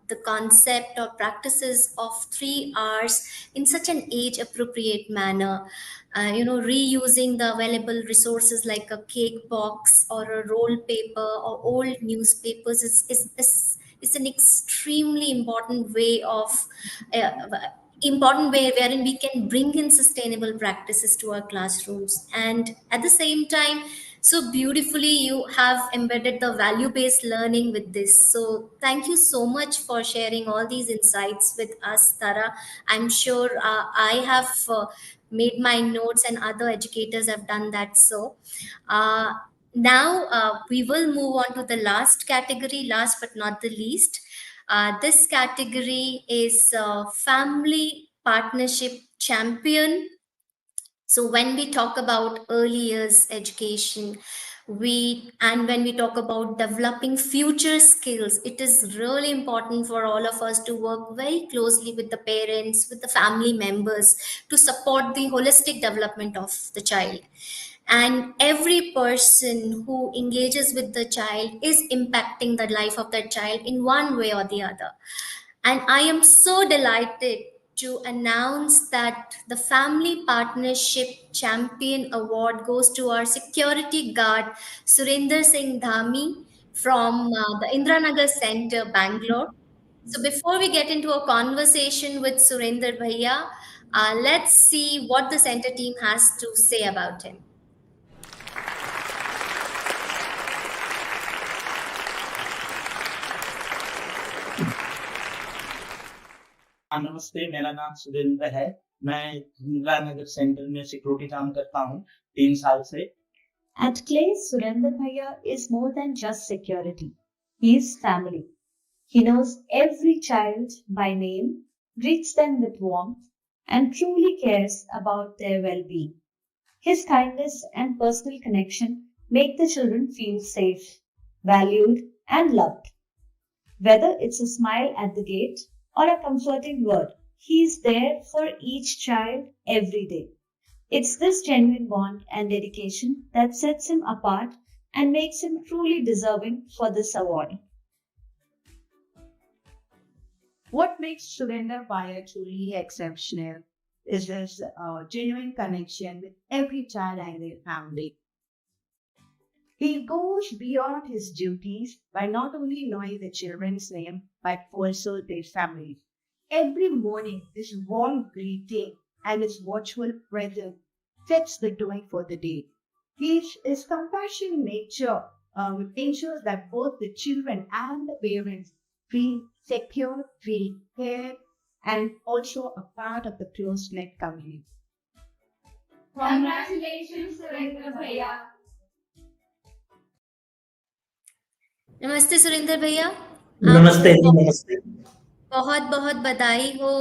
the concept or practices of 3 R's in such an age appropriate manner. Reusing the available resources like a cake box or a roll paper or old newspapers is an extremely important way wherein we can bring in sustainable practices to our classrooms. And at the same time, so beautifully you have embedded the value based learning with this. So thank you so much for sharing all these insights with us, Tara. I'm sure I have made my notes and other educators have done that. So uh, now we will move on to the last category, last but not the least. This category is family partnership champion. So when we talk about early years education, when we talk about developing future skills, it is really important for all of us to work very closely with the parents, with the family members to support the holistic development of the child. and every person who engages with the child is impacting the life of that child in one way or the other. And I am so delighted to announce that the Family Partnership Champion Award goes to our security guard, Surinder Singh Dhami from the Indranagar Center, Bangalore. So before we get into a conversation with Surinder Bhaiya, let's see what the center team has to say about him. नमस्ते, मेरा नाम सुरेंद्र है। मैं Indira Nagar centre में security काम करता हूँ 3 साल से। At Clay, Surendra Bhaiya is more than just security. He is family. He knows every child by name, greets them with warmth, and truly cares about their well-being. His kindness and personal connection make the children feel safe, valued, and loved. Whether it's a smile at the gate or a comforting word, he is there for each child every day. It's this genuine bond and dedication that sets him apart and makes him truly deserving for this award. What makes Surendra Bhaiya truly exceptional is his genuine connection with every child and their family. He goes beyond his duties by not only knowing the children's name, but also their family. Every morning, this warm greeting and his watchful presence sets the tone for the day. His compassionate nature ensures that both the children and the parents feel secure, feel cared, and also a part of the close-knit community. Congratulations, Surendra Bhaiya. नमस्ते सुरेंद्र भैया। नमस्ते जी, नमस्ते। बहुत बहुत बधाई हो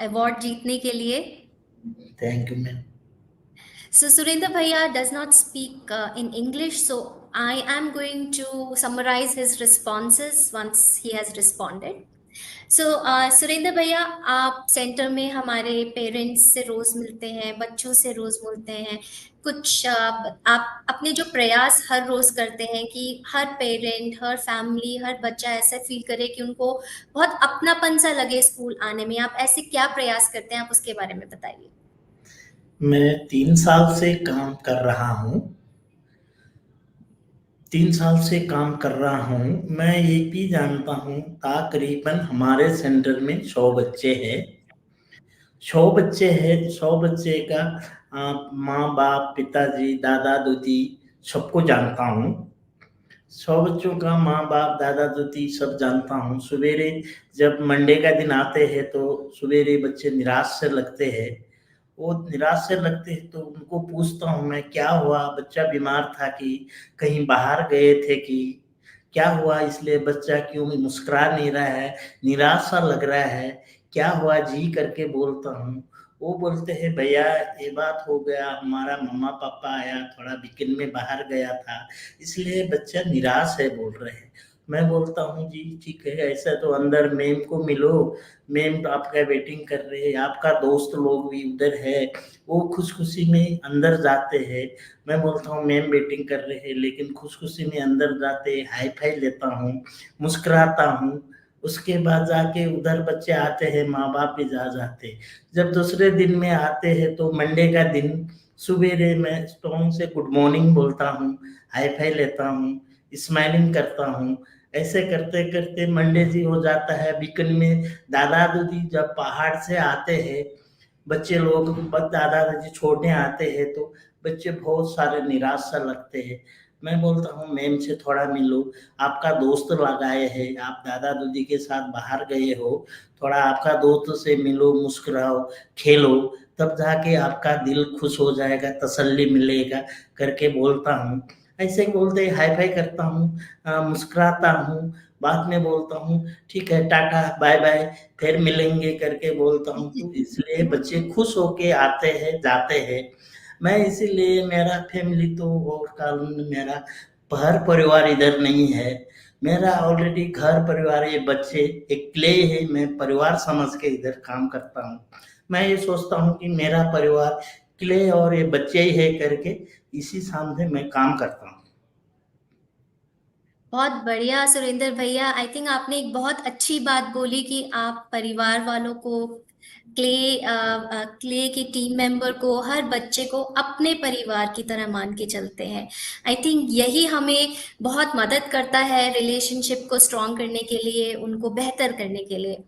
award जीतने के लिए। Thank you ma'am. So Surendra Bhaiya does not speak in English, so I am going to summarize his responses once he has responded. So Surendra भैया, आप सेंटर में हमारे पेरेंट्स से रोज मिलते हैं, बच्चों से रोज मिलते हैं। कुछ आप अपने जो प्रयास हर रोज करते हैं कि हर पेरेंट, हर फैमिली, हर बच्चा ऐसा फील करे कि उनको बहुत अपनापन सा लगे स्कूल आने में, आप ऐसे क्या प्रयास करते हैं, आप उसके बारे में बताइए। मैं 3 साल से काम कर रहा हूँ। 3 साल से काम कर रहा हूँ। मैं ये भी जानता हूँ तकरीबन हमारे सेंटर में 100 बच्चे हैं। 100 बच्चे हैं, 100 बच्चे का माँ बाप, पिताजी, दादा दादी सबको जानता हूँ। 100 बच्चों का माँ बाप, दादा दादी सब जानता हूँ। सवेरे जब मंडे का दिन आते हैं तो सवेरे बच्चे निराश से लगते हैं। वो निराश से लगते हैं तो उनको पूछता हूँ मैं, क्या हुआ, बच्चा बीमार था कि कहीं बाहर गए थे कि क्या हुआ, इसलिए बच्चा क्यों मुस्कुरा नहीं रहा है, निराश सा लग रहा है, क्या हुआ जी करके बोलता हूँ। वो बोलते हैं भैया ये बात हो गया, हमारा मम्मा पापा आया, थोड़ा वीकेंड में बाहर गया था, इसलिए बच्चा निराश है बोल रहे हैं। मैं बोलता हूँ जी ठीक है, ऐसा तो अंदर मैम को मिलो, मैम आपका वेटिंग कर रहे हैं, आपका दोस्त लोग भी उधर है, वो खुशी में अंदर जाते हैं। मैं बोलता हूँ मैम वेटिंग कर रहे हैं, लेकिन खुशी में अंदर जाते, हाई फाई लेता हूँ, मुस्कुराता हूँ। उसके बाद जाके उधर बच्चे आते हैं, माँ बाप भी जाते। जब दूसरे दिन में आते हैं तो मंडे का दिन सुबेरे मैं स्ट्रॉन्ग से गुड मॉर्निंग बोलता हूँ, हाई फाई लेता हूँ, स्माइलिंग करता हूँ। ऐसे करते करते मंडे जी हो जाता है। वीकेंड में दादा दादी जब पहाड़ से आते हैं, बच्चे लोग दादा दादी छोड़ने आते हैं तो बच्चे बहुत सारे निराश सा लगते हैं। मैं बोलता हूँ मैम से थोड़ा मिलो, आपका दोस्त लगाए हैं, आप दादा दादी के साथ बाहर गए हो, थोड़ा आपका दोस्त से मिलो, मुस्कुराओ, खेलो, तब जाके आपका दिल खुश हो जाएगा, तसल्ली मिलेगा करके बोलता हूँ। ऐसे ही बोलते हाई फाई करता हूँ, मुस्कुराता हूँ, बाद में बोलता हूँ ठीक है टाटा बाय बाय, फिर मिलेंगे करके बोलता हूँ। तो इसलिए बच्चे खुश होके आते हैं, जाते हैं। मैं इसीलिए मेरा फैमिली तो और कानून मेरा घर परिवार इधर नहीं है, मेरा ऑलरेडी घर परिवार, ये बच्चे एक क्ले है, मैं परिवार समझ के इधर काम करता हूँ। मैं ये सोचता हूँ कि मेरा परिवार क्ले और ये बच्चे ही है करके इसी सामने मैं काम करता हूँ। बहुत बढ़िया सुरेंद्र भैया, आई थिंक आपने एक बहुत अच्छी बात बोली कि आप परिवार वालों को, क्ले के टीम मेंबर को, हर बच्चे को अपने परिवार की तरह मान के चलते हैं। आई थिंक यही हमें बहुत मदद करता है रिलेशनशिप को स्ट्रॉन्ग करने के लिए, उनको बेहतर करने के लिए।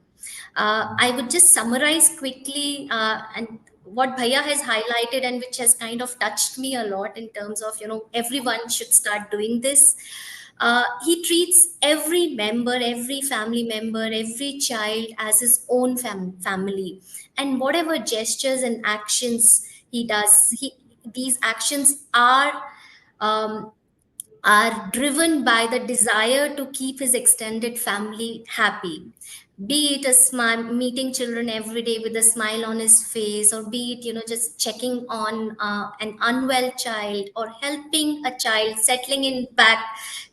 I would just summarize quickly and what Bhaiya has highlighted and which has kind of touched me a lot in terms of, everyone should start doing this. He treats every member, every family member, every child as his own family. And whatever gestures and actions he does, these actions um, are driven by the desire to keep his extended family happy. Be it a smile, meeting children every day with a smile on his face, or be it, just checking on an unwell child, or helping a child settling in back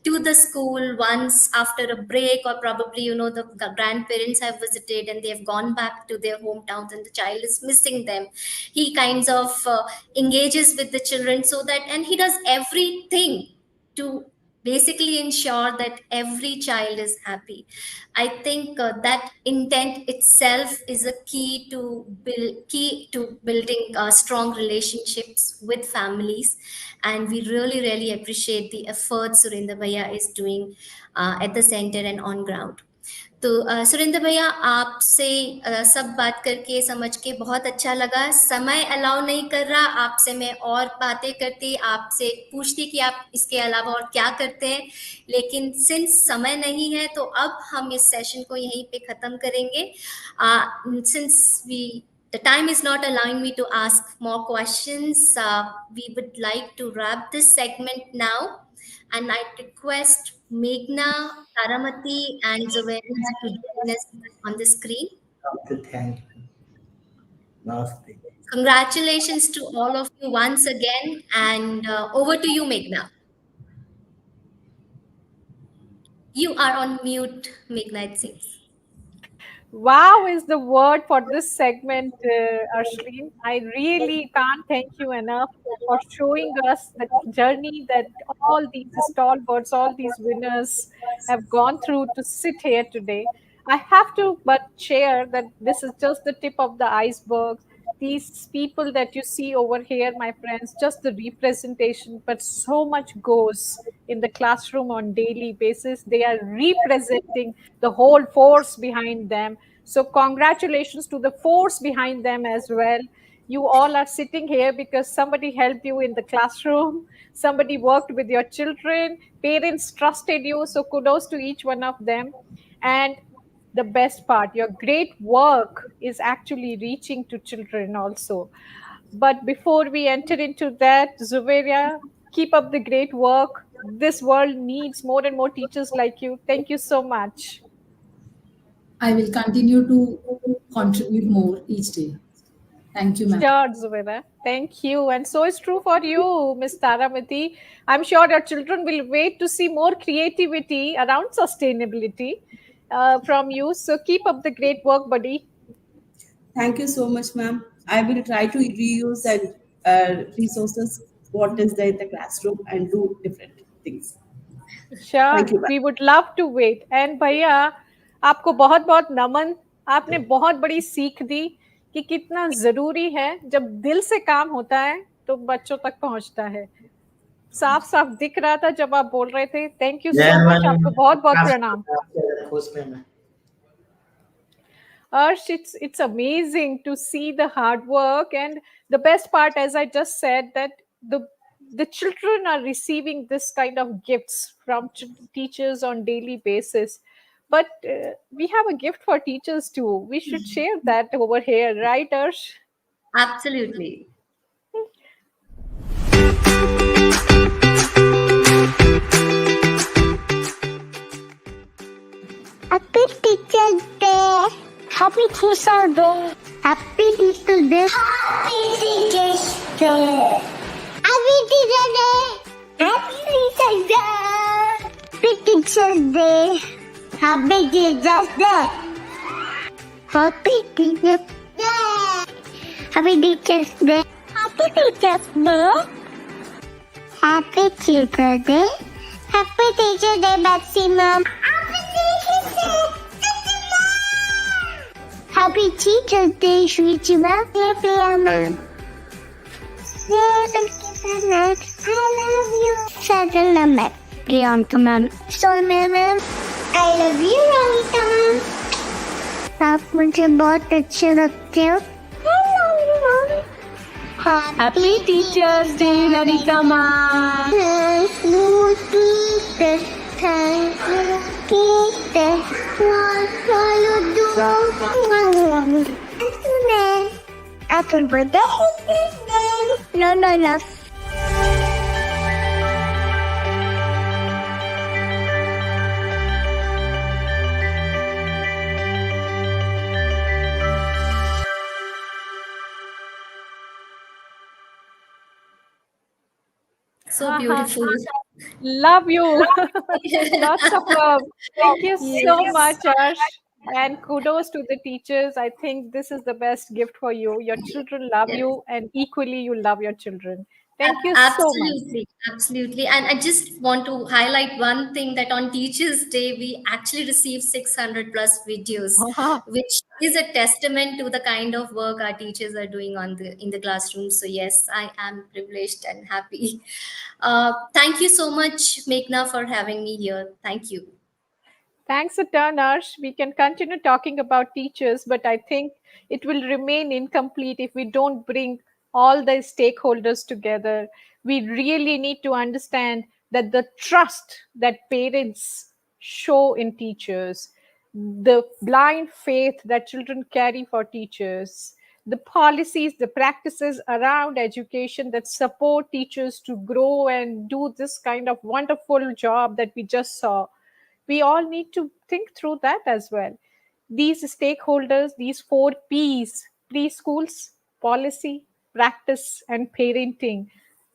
to the school once after a break, or probably, the grandparents have visited and they have gone back to their hometowns and the child is missing them. He kinds of engages with the children so that, and he does everything to basically ensure that every child is happy. I think that intent itself is a key to building strong relationships with families, and we really really appreciate the efforts Surinder Bhaiya is doing at the center and on ground. तो सुरेंद्र भैया, आपसे सब बात करके समझ के बहुत अच्छा लगा। समय अलाउ नहीं कर रहा, आपसे मैं और बातें करती, आपसे पूछती कि आप इसके अलावा और क्या करते हैं, लेकिन सिंस समय नहीं है तो अब हम इस सेशन को यहीं पे ख़त्म करेंगे। Since the time is not allowing me to ask more questions, we would like to wrap this segment now. And I request Meghna, Taramati, and Zuvaina to join us on the screen. Thank you. Namaste. Congratulations to all of you once again, and over to you, Meghna. You are on mute, Meghna, it seems. Wow is the word for this segment, Ashleen. I really can't thank you enough for showing us the journey that all these stalwarts, all these winners have gone through to sit here today. I have to but share that this is just the tip of the iceberg. These people that you see over here, my friends, just the representation, but so much goes in the classroom on daily basis. They are representing the whole force behind them. So congratulations to the force behind them as well. You all are sitting here because somebody helped you in the classroom, somebody worked with your children, parents trusted you. So kudos to each one of them. And the best part, your great work is actually reaching to children also. But before we enter into that, Zuvaina, keep up the great work. This world needs more and more teachers like you. Thank you so much. I will continue to contribute more each day. Thank you, ma'am. Sure, Zuvaina. Thank you. And so it's true for you, Ms. Taramati. I'm sure your children will wait to see more creativity around sustainability from you. So keep up the great work, buddy. Thank you so much, ma'am. I will try to reuse and resources what is there in the classroom and do different things. Sure, Thank you, ma'am. we would love to wait. And भैया, आपको बहुत बहुत नमन। आपने बहुत बड़ी सीख दी कि कितना जरूरी है जब दिल से काम होता है तो बच्चों तक पहुंचता है। साफ साफ दिख रहा था जब आप बोल रहे थे। थैंक यू सो मच, आपको बहुत बहुत प्रणाम। Arsh, it's amazing to see the hard work, and the best part, as I just said, that the children are receiving this kind of gifts from teachers on daily basis. But we have a gift for teachers too. We should share that over here, right, Arsh? Absolutely. Happy Teacher's Day! Happy Teacher's Day! Happy Teacher's Day! Happy Teacher's Day! Happy Teacher's Day! Happy Teacher's Day! Happy Teacher's Day! Happy Teacher's Day! Happy Teacher's Day! Happy Teacher's Day! Happy Teacher Day. Happy Teacher Day, Betsy Mom. Happy Teacher Day, Betsy Mom. Happy Teacher Day, Sweetie Mom. Happy Mom. I love you. Settle the map. Priyanka Ma'am. Soul Ma'am. I love you, Ravita Ma'am. आप मुझे बहुत अच्छे लगते हो. I love you, Mom. Happy Teachers Day, Radhika Ma'am. Thank you, teacher. Thank you, teacher. What you do? Happy birthday. No. So beautiful. Love you. Lots of love. Thank you so much, Ash. And kudos to the teachers. I think this is the best gift for you. Your children love you, and equally, you love your children. Thank you so much. Absolutely. And I just want to highlight one thing, that on Teachers Day, we actually received 600 plus videos, which is a testament to the kind of work our teachers are doing in the classroom. So yes, I am privileged and happy. Thank you so much, Meghna, for having me here. Thank you. Thanks a ton, Arsh. We can continue talking about teachers, but I think it will remain incomplete if we don't bring all the stakeholders together. We really need to understand that the trust that parents show in teachers, the blind faith that children carry for teachers, the policies, the practices around education that support teachers to grow and do this kind of wonderful job that we just saw. We all need to think through that as well. These stakeholders, these 4 Ps: preschools, policy, practice, and parenting.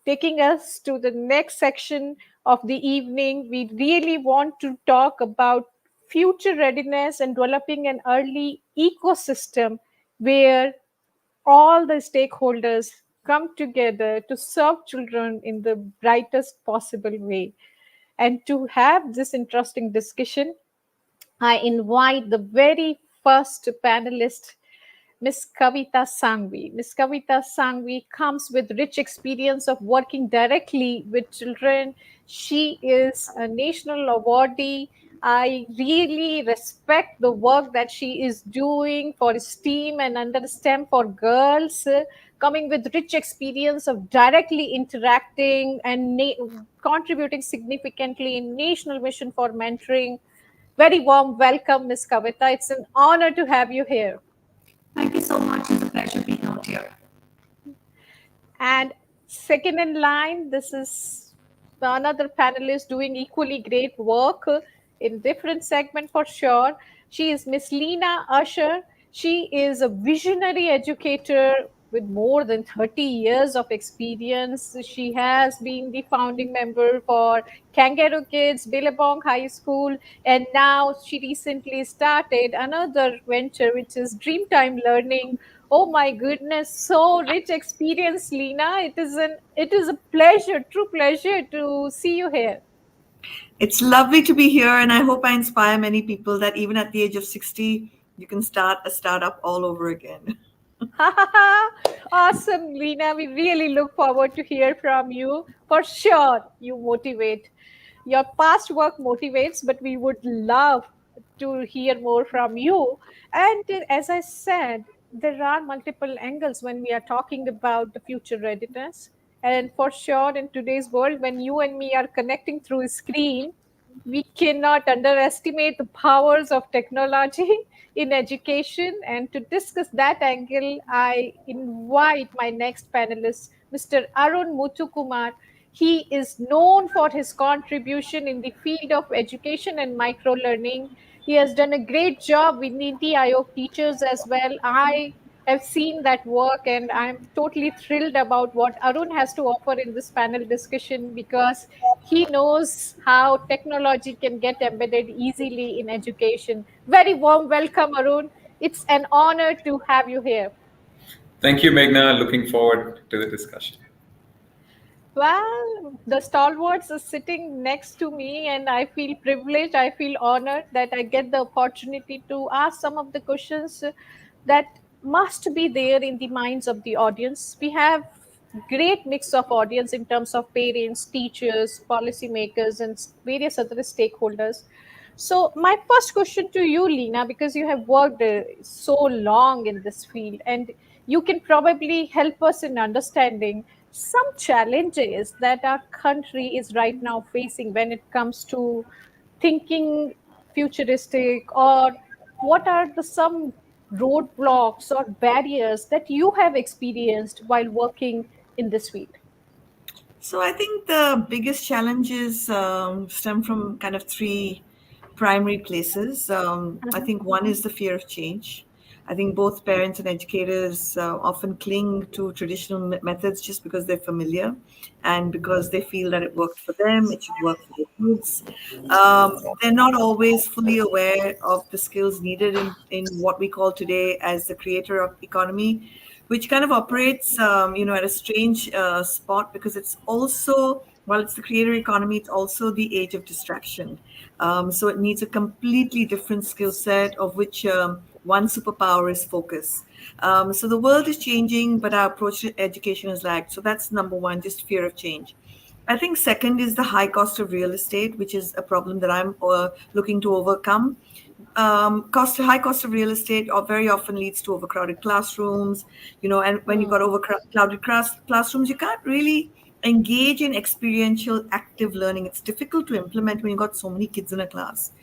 Taking us to the next section of the evening, we really want to talk about future readiness and developing an early ecosystem where all the stakeholders come together to serve children in the brightest possible way. And to have this interesting discussion, I invite the very first panelist, Miss Kavita Sangvi. Miss Kavita Sangvi comes with rich experience of working directly with children. She is a national awardee. I really respect the work that she is doing for STEAM and under STEM for girls, coming with rich experience of directly interacting and contributing significantly in National Mission for Mentoring. Very warm welcome, Ms. Kavita. It's an honor to have you here. Thank you so much. It's a pleasure being out here. And second in line, this is another panelist doing equally great work in different segment for sure. She is Miss Leena Usher. She is a visionary educator with more than 30 years of experience. She has been the founding member for Kangaroo Kids, Billabong High School, and now she recently started another venture, which is Dreamtime Learning. Oh my goodness, so rich experience, Leena. It is a pleasure, true pleasure to see you here. It's lovely to be here, and I hope I inspire many people that even at the age of 60, you can start a startup all over again. Awesome, Leena. We really look forward to hear from you. For sure, you motivate. Your past work motivates, but we would love to hear more from you. And as I said, there are multiple angles when we are talking about the future readiness. And for sure, in today's world, when you and me are connecting through a screen, we cannot underestimate the powers of technology in education. And to discuss that angle, I invite my next panelist, Mr. Arun Muthukumar. He is known for his contribution in the field of education and micro-learning. He has done a great job with Niti Aayog teachers as well. I have seen that work, and I'm totally thrilled about what Arun has to offer in this panel discussion, because he knows how technology can get embedded easily in education. Very warm welcome, Arun. It's an honor to have you here. Thank you, Meghna. Looking forward to the discussion. Well, the stalwarts is sitting next to me, and I feel privileged. I feel honored that I get the opportunity to ask some of the questions that must be there in the minds of the audience. We have great mix of audience in terms of parents, teachers, policymakers, and various other stakeholders. So, my first question to you, Lena, because you have worked so long in this field, and you can probably help us in understanding some challenges that our country is right now facing when it comes to thinking futuristic, or what are the some roadblocks or barriers that you have experienced while working in this field? So I think the biggest challenges stem from kind of three primary places. I think one is the fear of change. I think both parents and educators often cling to traditional methods just because they're familiar and because they feel that it worked for them, it should work for their kids. They're not always fully aware of the skills needed in what we call today as the creator of economy, which kind of operates, at a strange spot because it's also, while it's the creator economy, it's also the age of distraction. So it needs a completely different skill set of which one superpower is focus. So the world is changing, but our approach to education is lagged. So that's number one, just fear of change. I think second is the high cost of real estate, which is a problem that I'm looking to overcome. High cost of real estate very often leads to overcrowded classrooms, and when you've got overcrowded classrooms, you can't really engage in experiential active learning. It's difficult to implement when you've got so many kids in a class.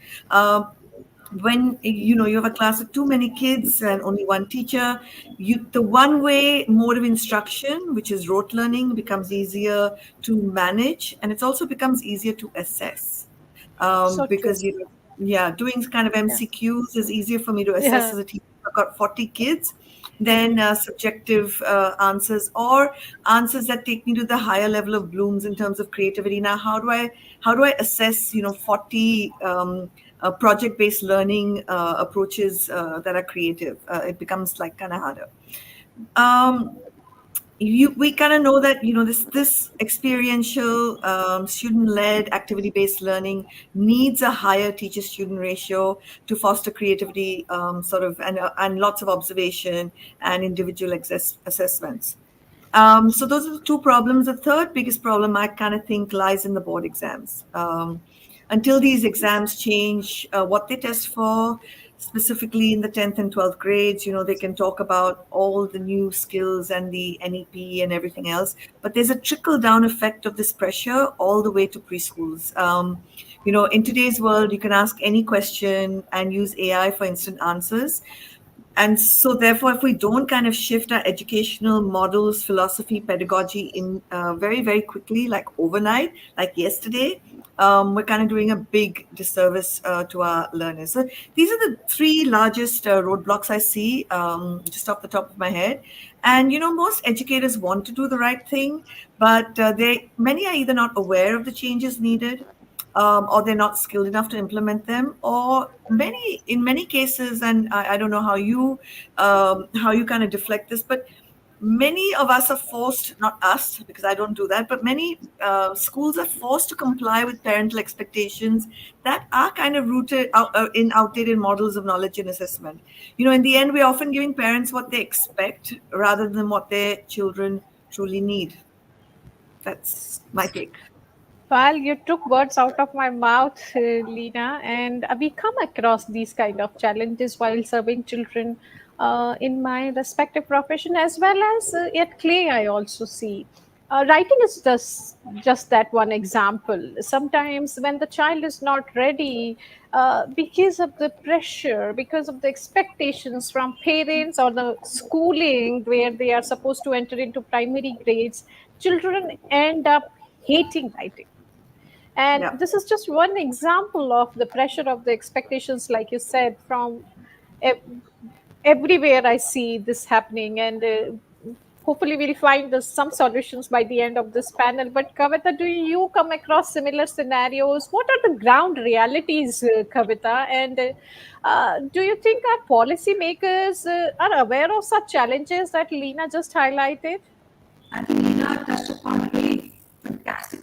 When you have a class of too many kids and only one teacher, the one way mode of instruction, which is rote learning, becomes easier to manage, and it also becomes easier to assess, So true. because doing kind of MCQs is easier for me to assess Yeah. as a teacher. I've got 40 kids than subjective answers or answers that take me to the higher level of blooms in terms of creativity. Now, how do I assess 40 project-based learning approaches that are creative? It becomes like kind of harder. We kind of know that this experiential student-led activity-based learning needs a higher teacher-student ratio to foster creativity, and lots of observation and individual assessments. So those are the two problems. The third biggest problem I kind of think lies in the board exams. Until these exams change what they test for, specifically in the 10th and 12th grades, they can talk about all the new skills and the NEP and everything else. But there's a trickle down effect of this pressure all the way to preschools. In today's world, you can ask any question and use AI for instant answers. And so, therefore, if we don't kind of shift our educational models, philosophy, pedagogy in very, very quickly, like overnight, like yesterday, we're kind of doing a big disservice to our learners. So these are the three largest roadblocks I see, just off the top of my head. And most educators want to do the right thing, but many are either not aware of the changes needed, or they're not skilled enough to implement them, or in many cases, and I don't know how you kind of deflect this, but many of us are forced, not us, because I don't do that, but many schools are forced to comply with parental expectations that are kind of rooted in outdated models of knowledge and assessment. In the end, we're often giving parents what they expect rather than what their children truly need. That's my take. Well, you took words out of my mouth, Lena, and we come across these kind of challenges while serving children in my respective profession, as well as at Clay. I also see writing is just that one example. Sometimes when the child is not ready, because of the pressure, because of the expectations from parents or the schooling where they are supposed to enter into primary grades, children end up hating writing. And Yeah. this is just one example of the pressure of the expectations, like you said, from ev- everywhere. I see this happening, and hopefully we'll find some solutions by the end of this panel. But Kavita, do you come across similar scenarios? What are the ground realities, Kavita? And do you think our policymakers are aware of such challenges that Lena just highlighted? I think Lina touched upon a very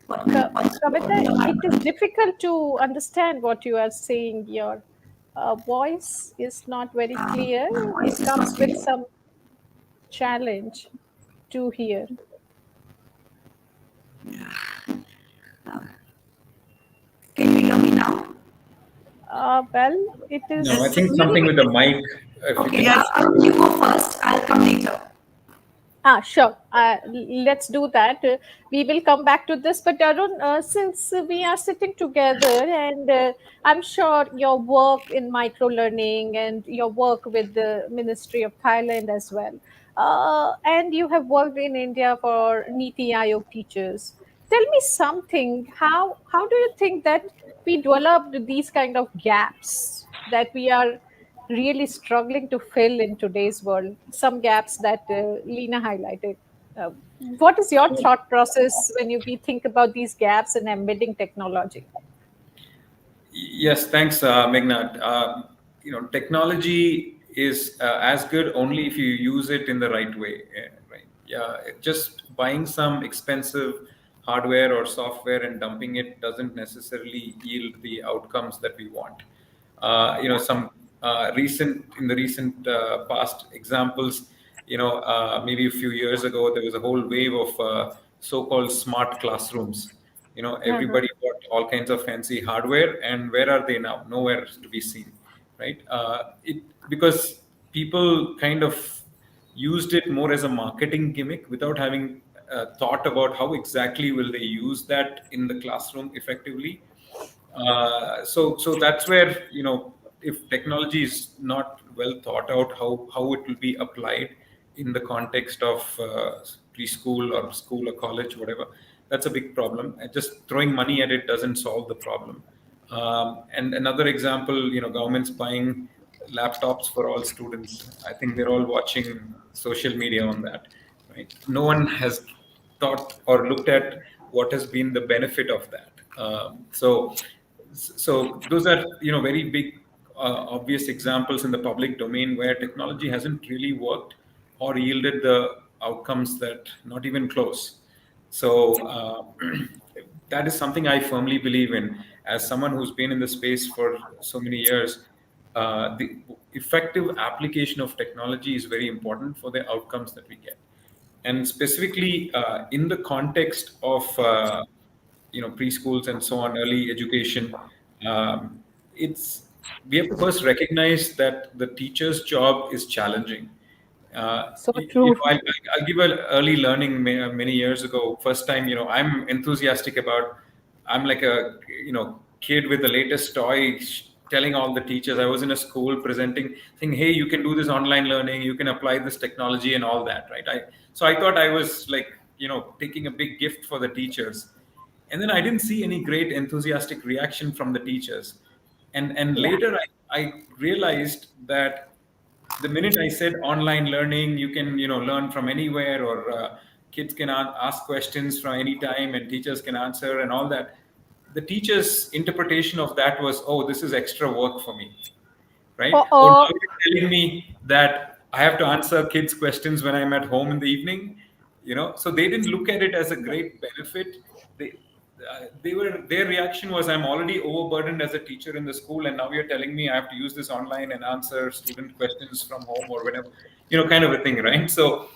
Kavita, it is difficult to understand what you are saying. Your voice is not very clear. It comes with some challenge to hear. Can you hear me now? Well, it is. No, I think something with the mic. Okay, yeah, you go first. I'll come later. Sure. Let's do that. We will come back to this. But Arun, since we are sitting together, and I'm sure your work in micro learning and your work with the Ministry of Thailand as well, and you have worked in India for Niti Aayog teachers. Tell me something. How do you think that we developed these kind of gaps that we are really struggling to fill in today's world? Some gaps that Lena highlighted. Uh, what is your thought process when we think about these gaps in embedding technology? Yes, thanks, Meghna. Technology is as good only if you use it in the right way, right? Yeah, just buying some expensive hardware or software and dumping it doesn't necessarily yield the outcomes that we want. Some in the recent past examples, maybe a few years ago, there was a whole wave of so-called smart classrooms. Everybody bought all kinds of fancy hardware, and where are they now? Nowhere to be seen, right? Because people kind of used it more as a marketing gimmick without having thought about how exactly will they use that in the classroom effectively. So that's where, if technology is not well thought out, how it will be applied in the context of preschool or school or college, whatever, that's a big problem. And just throwing money at it doesn't solve the problem. And another example, government's buying laptops for all students. I think they're all watching social media on that, right? No one has thought or looked at what has been the benefit of that. So those are, very big, obvious examples in the public domain where technology hasn't really worked or yielded the outcomes that not even close. So that is something I firmly believe in. As someone who's been in the space for so many years, the effective application of technology is very important for the outcomes that we get. And specifically in the context of preschools and so on, early education, we have to first recognize that the teacher's job is challenging. So true. I'll give an early learning many years ago. First time, I'm enthusiastic about. I'm like a kid with the latest toy, telling all the teachers. I was in a school presenting, saying, "Hey, you can do this online learning. You can apply this technology and all that." Right? So I thought I was like, taking a big gift for the teachers. And then I didn't see any great enthusiastic reaction from the teachers. And later I realized that the minute I said online learning, you can learn from anywhere, or kids can ask questions from any time and teachers can answer and all that. The teacher's interpretation of that was, oh, this is extra work for me, right? Or now you're telling me that I have to answer kids' questions when I'm at home in the evening, So they didn't look at it as a great benefit. Their reaction was, I'm already overburdened as a teacher in the school, and now you're telling me I have to use this online and answer student questions from home or whatever, kind of a thing, right? So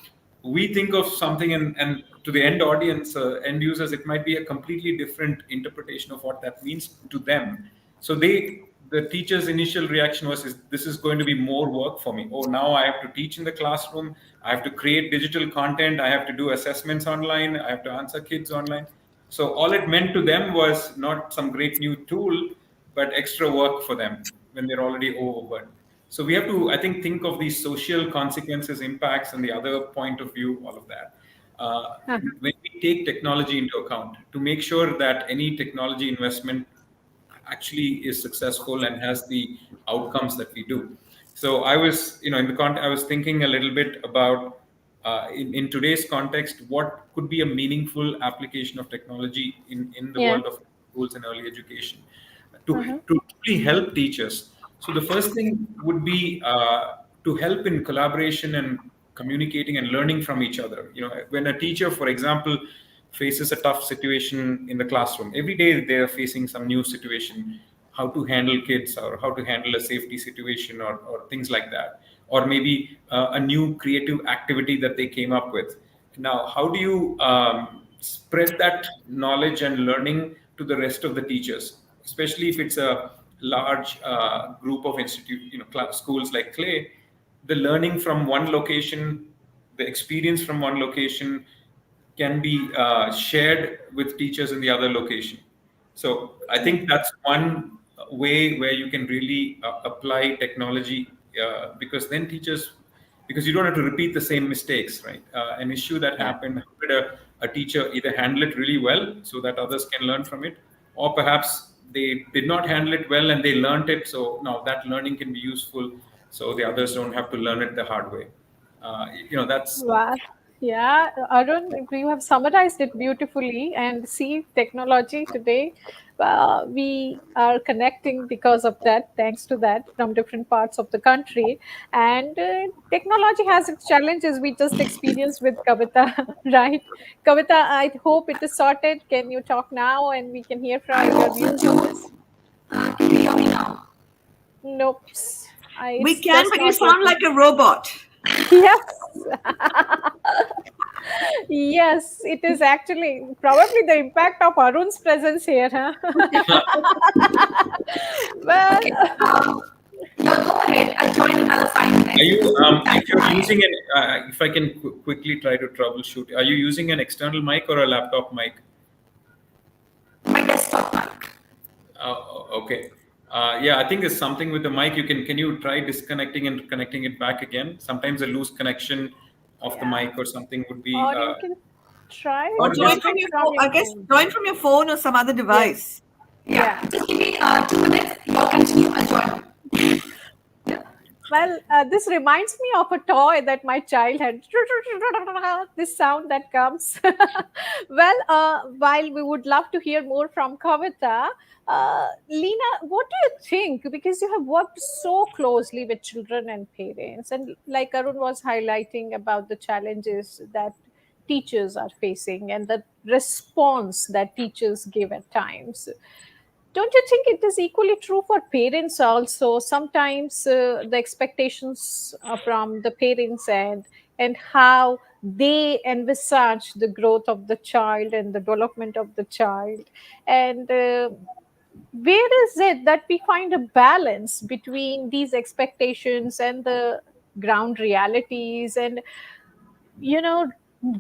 we think of something, and to the end audience, end users, it might be a completely different interpretation of what that means to them. So the teacher's initial reaction was, this is going to be more work for me. Oh, now I have to teach in the classroom. I have to create digital content. I have to do assessments online. I have to answer kids online. So all it meant to them was not some great new tool, but extra work for them when they're already overburdened. So we have to, I think of these social consequences, impacts, and the other point of view, all of that. When we take technology into account, to make sure that any technology investment actually is successful and has the outcomes that we do. So I was, I was thinking a little bit about in today's context, what could be a meaningful application of technology in the world of schools and early education to truly help teachers. So the first thing would be to help in collaboration and communicating and learning from each other. When a teacher, for example, faces a tough situation in the classroom. Every day they are facing some new situation, how to handle kids or how to handle a safety situation or things like that. Or maybe a new creative activity that they came up with. Now, how do you spread that knowledge and learning to the rest of the teachers, especially if it's a large group of schools like Clay? The learning from one location, the experience from one location can be shared with teachers in the other location. So I think that's one way where you can really apply technology, because then teachers, because you don't have to repeat the same mistakes, right? An issue that happened, how did a teacher either handle it really well so that others can learn from it, or perhaps they did not handle it well and they learned it. So now that learning can be useful, so the others don't have to learn it the hard way. That's Wow. Yeah, Arun, you have summarized it beautifully. And see, technology today, we are connecting because of that, thanks to that, from different parts of the country. And technology has its challenges we just experienced with Kavita, right? Kavita, I hope it is sorted. Can you talk now and we can hear from your views on this? Can you hear me now? Nope. We can, but you sound like a robot. Yes. Yes, it is actually probably the impact of Arun's presence here. Huh? Well, go ahead. I'll join another 5 minutes. Are you, if you're using if I can quickly try to troubleshoot, are you using an external mic or a laptop mic? My desktop mic. Okay. Yeah, I think there's something with the mic. Can you try disconnecting and connecting it back again? Sometimes a loose connection of the mic or something would be. Or you can try. Or join from your phone. I guess join from your phone or some other device. Yeah. Just give me 2 minutes. You'll continue. I'll join. Well, this reminds me of a toy that my child had. This sound that comes. Well, while we would love to hear more from Kavita, Leena, what do you think? Because you have worked so closely with children and parents, and like Arun was highlighting about the challenges that teachers are facing and the response that teachers give at times. Don't you think it is equally true for parents also? Sometimes the expectations from the parents and how they envisage the growth of the child and the development of the child. And where is it that we find a balance between these expectations and the ground realities? And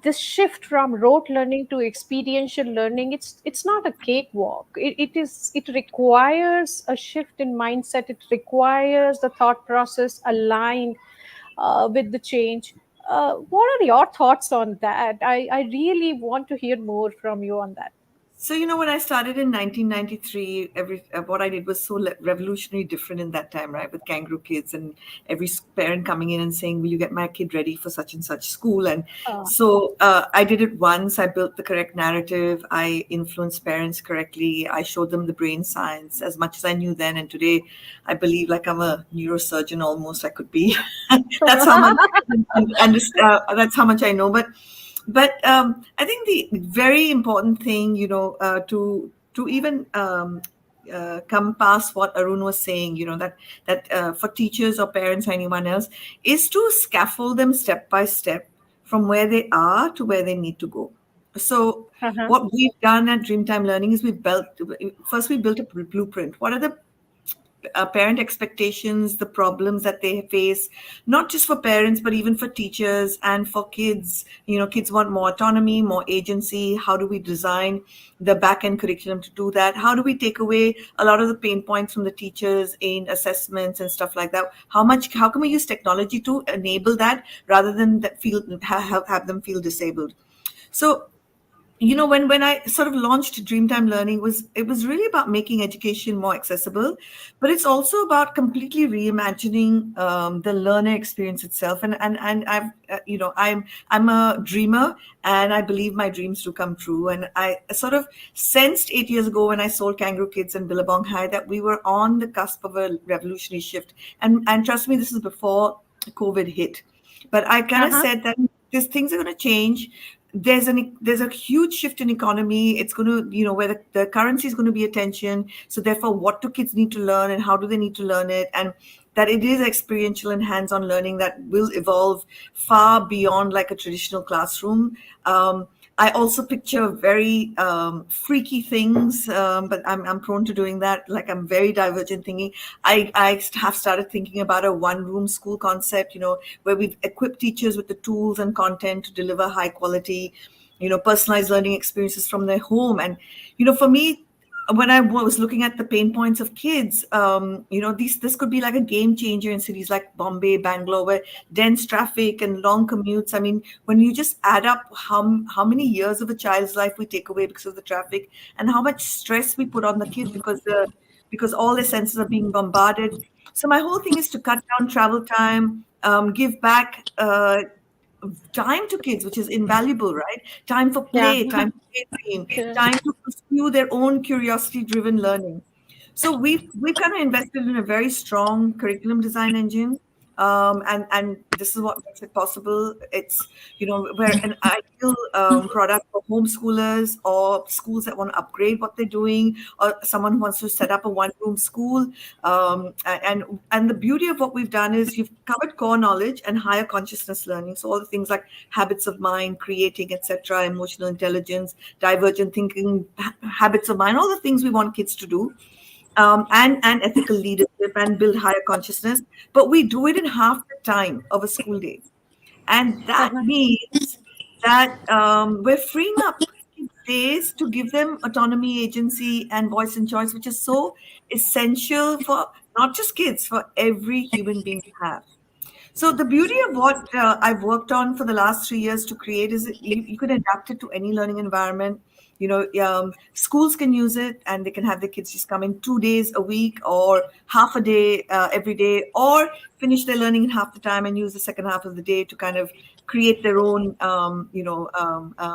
this shift from rote learning to experiential learning, it's not a cakewalk. It requires a shift in mindset. It requires the thought process aligned with the change. What are your thoughts on that? I really want to hear more from you on that. So, when I started in 1993, what I did was so revolutionary different in that time, right? With Kangaroo Kids and every parent coming in and saying, will you get my kid ready for such and such school? And so I did it once. I built the correct narrative. I influenced parents correctly. I showed them the brain science as much as I knew then. And today I believe like I'm a neurosurgeon almost. I could be. That's how much that's how much I know. But I think the very important thing, to even come past what Arun was saying, that for teachers or parents or anyone else, is to scaffold them step by step from where they are to where they need to go. So what we've done at Dreamtime Learning is we built a blueprint. What are the parent expectations, the problems that they face, not just for parents, but even for teachers and for kids. Kids want more autonomy, more agency. How do we design the back-end curriculum to do that? How do we take away a lot of the pain points from the teachers in assessments and stuff like that? How can we use technology to enable that rather than have them feel disabled? So, when I sort of launched Dreamtime Learning, it was really about making education more accessible, but it's also about completely reimagining the learner experience itself. And I've I'm a dreamer, and I believe my dreams do come true. And I sort of sensed 8 years ago when I sold Kangaroo Kids and Billabong High that we were on the cusp of a revolutionary shift. And trust me, this is before COVID hit. But I kind of said that these things are going to change. there's a huge shift in economy. It's going to, where the currency is going to be attention. So therefore, what do kids need to learn and how do they need to learn it? And that it is experiential and hands-on learning that will evolve far beyond like a traditional classroom. I also picture very freaky things, but I'm prone to doing that. Like I'm very divergent thinking. I have started thinking about a one-room school concept, where we've equipped teachers with the tools and content to deliver high quality, personalized learning experiences from their home. And, for me, when I was looking at the pain points of kids, this could be like a game changer in cities like Bombay, Bangalore, where dense traffic and long commutes. I mean, when you just add up how many years of a child's life we take away because of the traffic, and how much stress we put on the kids because all their senses are being bombarded. So my whole thing is to cut down travel time, give back time to kids, which is invaluable, right? Time for play, time to daydream, time to pursue their own curiosity-driven learning. So we've kind of invested in a very strong curriculum design engine, and this is what makes it possible. It's we're an ideal product for homeschoolers or schools that want to upgrade what they're doing, or someone who wants to set up a one-room school. And the beauty of what we've done is you've covered core knowledge and higher consciousness learning. So all the things like habits of mind, creating, etc., emotional intelligence, divergent thinking, habits of mind, all the things we want kids to do. And ethical leadership and build higher consciousness, but we do it in half the time of a school day. And that means that we're freeing up days to give them autonomy, agency, and voice and choice, which is so essential for not just kids, for every human being to have. So the beauty of what I've worked on for the last 3 years to create is you could adapt it to any learning environment. Schools can use it and they can have their kids just come in 2 days a week or half a day every day, or finish their learning in half the time and use the second half of the day to kind of create their own,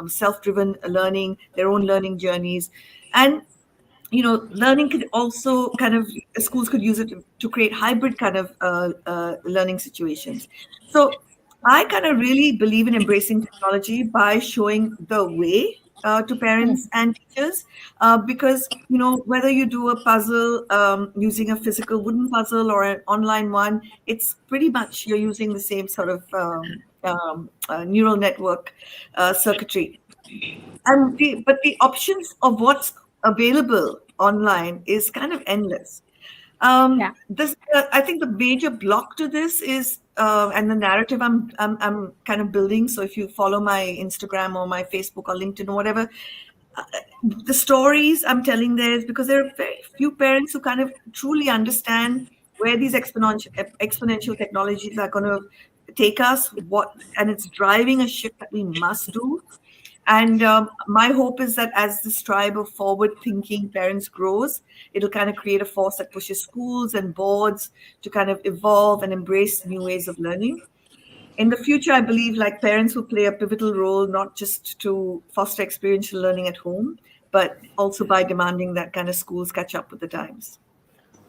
self-driven learning, their own learning journeys. And learning could also schools could use it to create hybrid kind of learning situations. So I kind of really believe in embracing technology by showing the way to parents and teachers, because whether you do a puzzle using a physical wooden puzzle or an online one, it's pretty much you're using the same sort of neural network circuitry. But the options of what's available online is kind of endless. I think the major block to this is, and the narrative I'm kind of building. So if you follow my Instagram or my Facebook or LinkedIn or whatever, the stories I'm telling there is because there are very few parents who kind of truly understand where these exponential technologies are going to take us, and it's driving a shift that we must do. And my hope is that as this tribe of forward-thinking parents grows, it'll kind of create a force that pushes schools and boards to kind of evolve and embrace new ways of learning. In the future, I believe like parents will play a pivotal role, not just to foster experiential learning at home, but also by demanding that kind of schools catch up with the times.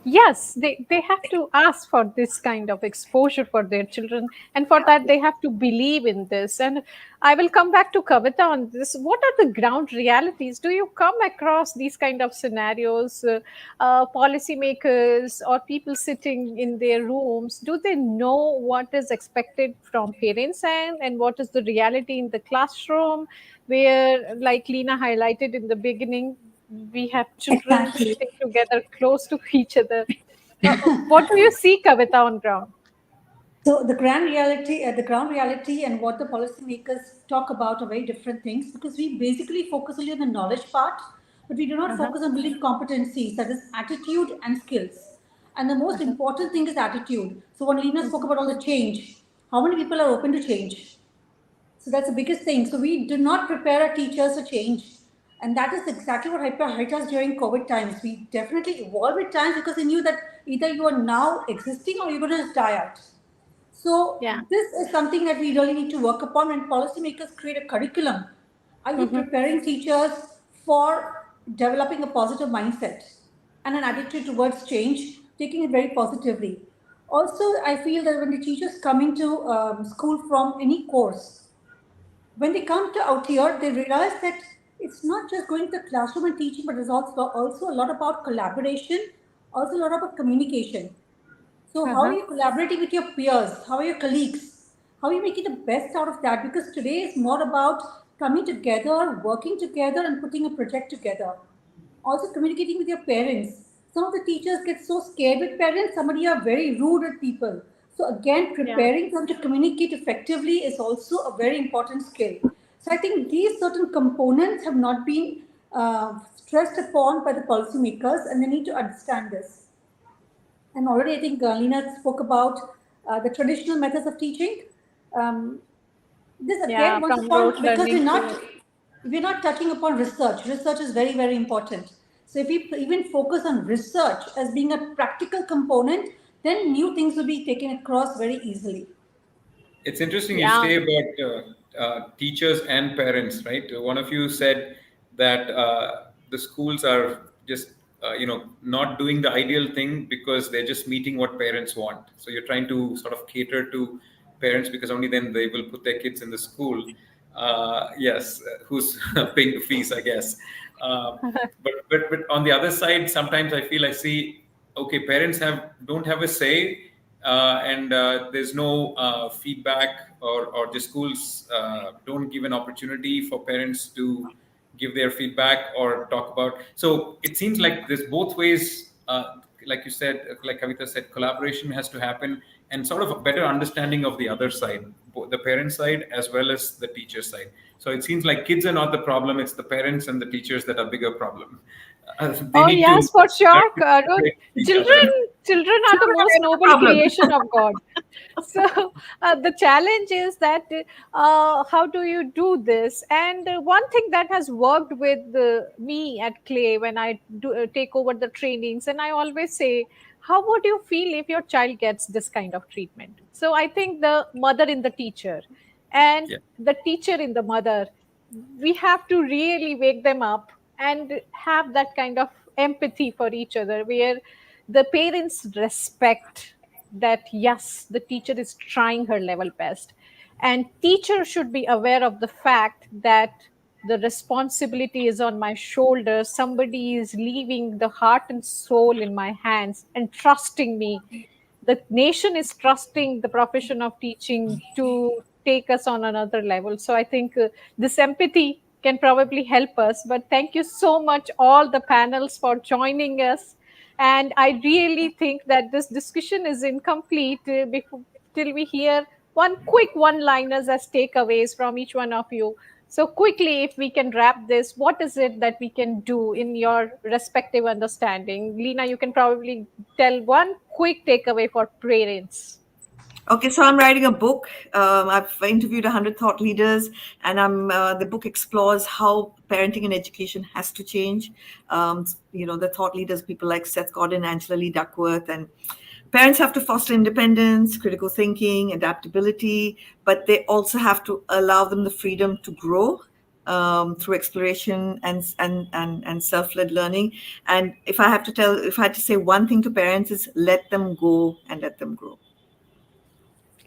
Yes, they have to ask for this kind of exposure for their children, and for that they have to believe in this. And I will come back to Kavita on this. What are the ground realities? Do you come across these kind of scenarios? Policymakers or people sitting in their rooms, do they know what is expected from parents and what is the reality in the classroom, where, like Lena highlighted in the beginning, we have children sitting together close to each other. What do you see, Kavita, on ground? So the ground reality and what the policymakers talk about are very different things, because we basically focus only on the knowledge part, but we do not focus on building competencies, that is attitude and skills. And the most important thing is attitude. So when Lena spoke about all the change, how many people are open to change? So that's the biggest thing. So we do not prepare our teachers to change. And that is exactly what hit us during COVID times. We definitely evolved with times because we knew that either you are now existing or you're going to die out. So this is something that we really need to work upon. When policymakers create a curriculum, are you preparing teachers for developing a positive mindset and an attitude towards change, taking it very positively? Also, I feel that when the teachers come into school from any course, when they come to out here, they realize that it's not just going to the classroom and teaching, but it's also a lot about collaboration, also a lot about communication. So how are you collaborating with your peers? How are your colleagues? How are you making the best out of that? Because today is more about coming together, working together, and putting a project together. Also communicating with your parents. Some of the teachers get so scared with parents, somebody are very rude with people. So again, preparing them to communicate effectively is also a very important skill. So I think these certain components have not been stressed upon by the policymakers, and they need to understand this. And already I think Lena spoke about the traditional methods of teaching. This again, once upon, because we're not touching upon research. Research is very, very important. So if we even focus on research as being a practical component, then new things will be taken across very easily. It's interesting you say about teachers and parents, right? One of you said that the schools are just, not doing the ideal thing because they're just meeting what parents want. So you're trying to sort of cater to parents because only then they will put their kids in the school. Yes, who's paying the fees, I guess. But on the other side, sometimes I see, okay, parents don't have a say. And there's no feedback, or the schools don't give an opportunity for parents to give their feedback or talk about. So it seems like there's both ways, like you said, like Kavita said, collaboration has to happen, and sort of a better understanding of the other side, both the parent side as well as the teacher side. So it seems like kids are not the problem, it's the parents and the teachers that are bigger problem. Yes, for sure. Children are the most noble creation of God. So the challenge is that how do you do this? And one thing that has worked with me at Clay when I take over the trainings, and I always say, how would you feel if your child gets this kind of treatment? So I think the mother in the teacher and the teacher in the mother, we have to really wake them up and have that kind of empathy for each other, where the parents respect that yes, the teacher is trying her level best, and teacher should be aware of the fact that the responsibility is on my shoulders. Somebody is leaving the heart and soul in my hands and trusting me. The nation is trusting the profession of teaching to take us on another level. So I think this empathy can probably help us. But thank you so much, all the panels, for joining us. And I really think that this discussion is incomplete till we hear one quick one-liners as takeaways from each one of you. So quickly, if we can wrap this, what is it that we can do in your respective understanding? Lena, you can probably tell one quick takeaway for parents. Okay, so I'm writing a book. I've interviewed 100 thought leaders, and the book explores how parenting and education has to change. The thought leaders, people like Seth Godin, Angela Lee Duckworth, and parents have to foster independence, critical thinking, adaptability, but they also have to allow them the freedom to grow through exploration and self-led learning. And if I had to say one thing to parents, is let them go and let them grow.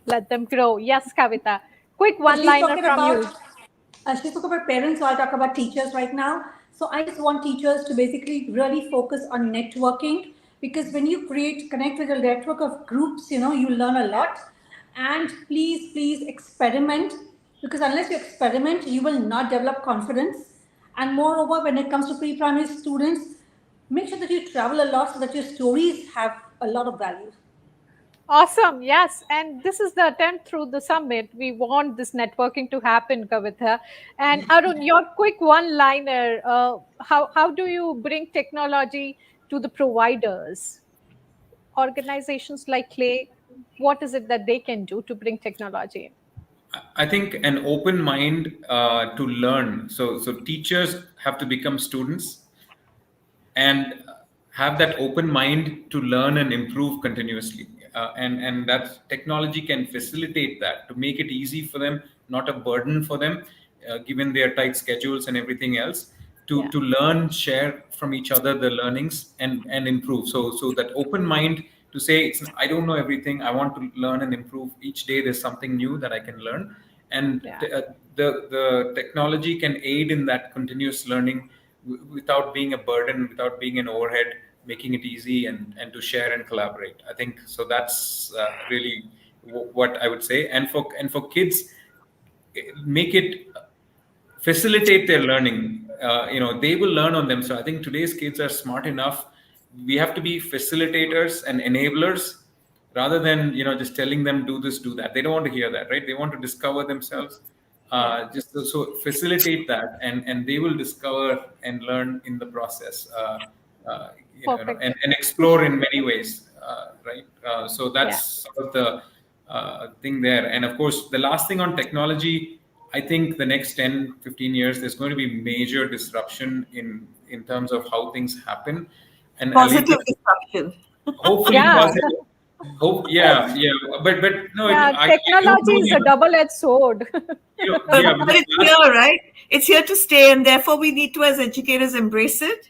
Let them grow. Yes, Kavita. Quick one-liner from you. She spoke about parents, so I'll talk about teachers right now. So I just want teachers to basically really focus on networking, because when you connect with a network of groups, you learn a lot. And please experiment, because unless you experiment, you will not develop confidence. And moreover, when it comes to pre-primary students, make sure that you travel a lot so that your stories have a lot of value. Awesome. Yes. And this is the attempt through the summit. We want this networking to happen, Kavita. And Arun, your quick one-liner, how do you bring technology to the providers? Organizations like Clay, what is it that they can do to bring technology? I think an open mind to learn. So teachers have to become students and have that open mind to learn and improve continuously. And that technology can facilitate that, to make it easy for them, not a burden for them, given their tight schedules and everything else, to learn, share from each other the learnings and improve. So that open mind to say, I don't know everything, I want to learn and improve. Each day there's something new that I can learn. And the technology can aid in that continuous learning without being a burden, without being an overhead, making it easy and to share and collaborate. I think so. That's really what I would say. And for kids, make it facilitate their learning. They will learn on them. So I think today's kids are smart enough. We have to be facilitators and enablers rather than just telling them do this, do that. They don't want to hear that, right? They want to discover themselves. Just so facilitate that, and they will discover and learn in the process. And explore in many ways, right? So that's sort of the thing there. And of course, the last thing on technology, I think the next 10, 15 years, there's going to be major disruption in terms of how things happen. And positive disruption. Hopefully positive. But no. Technology is a double-edged sword. But it's here, right? It's here to stay, and therefore we need to, as educators, embrace it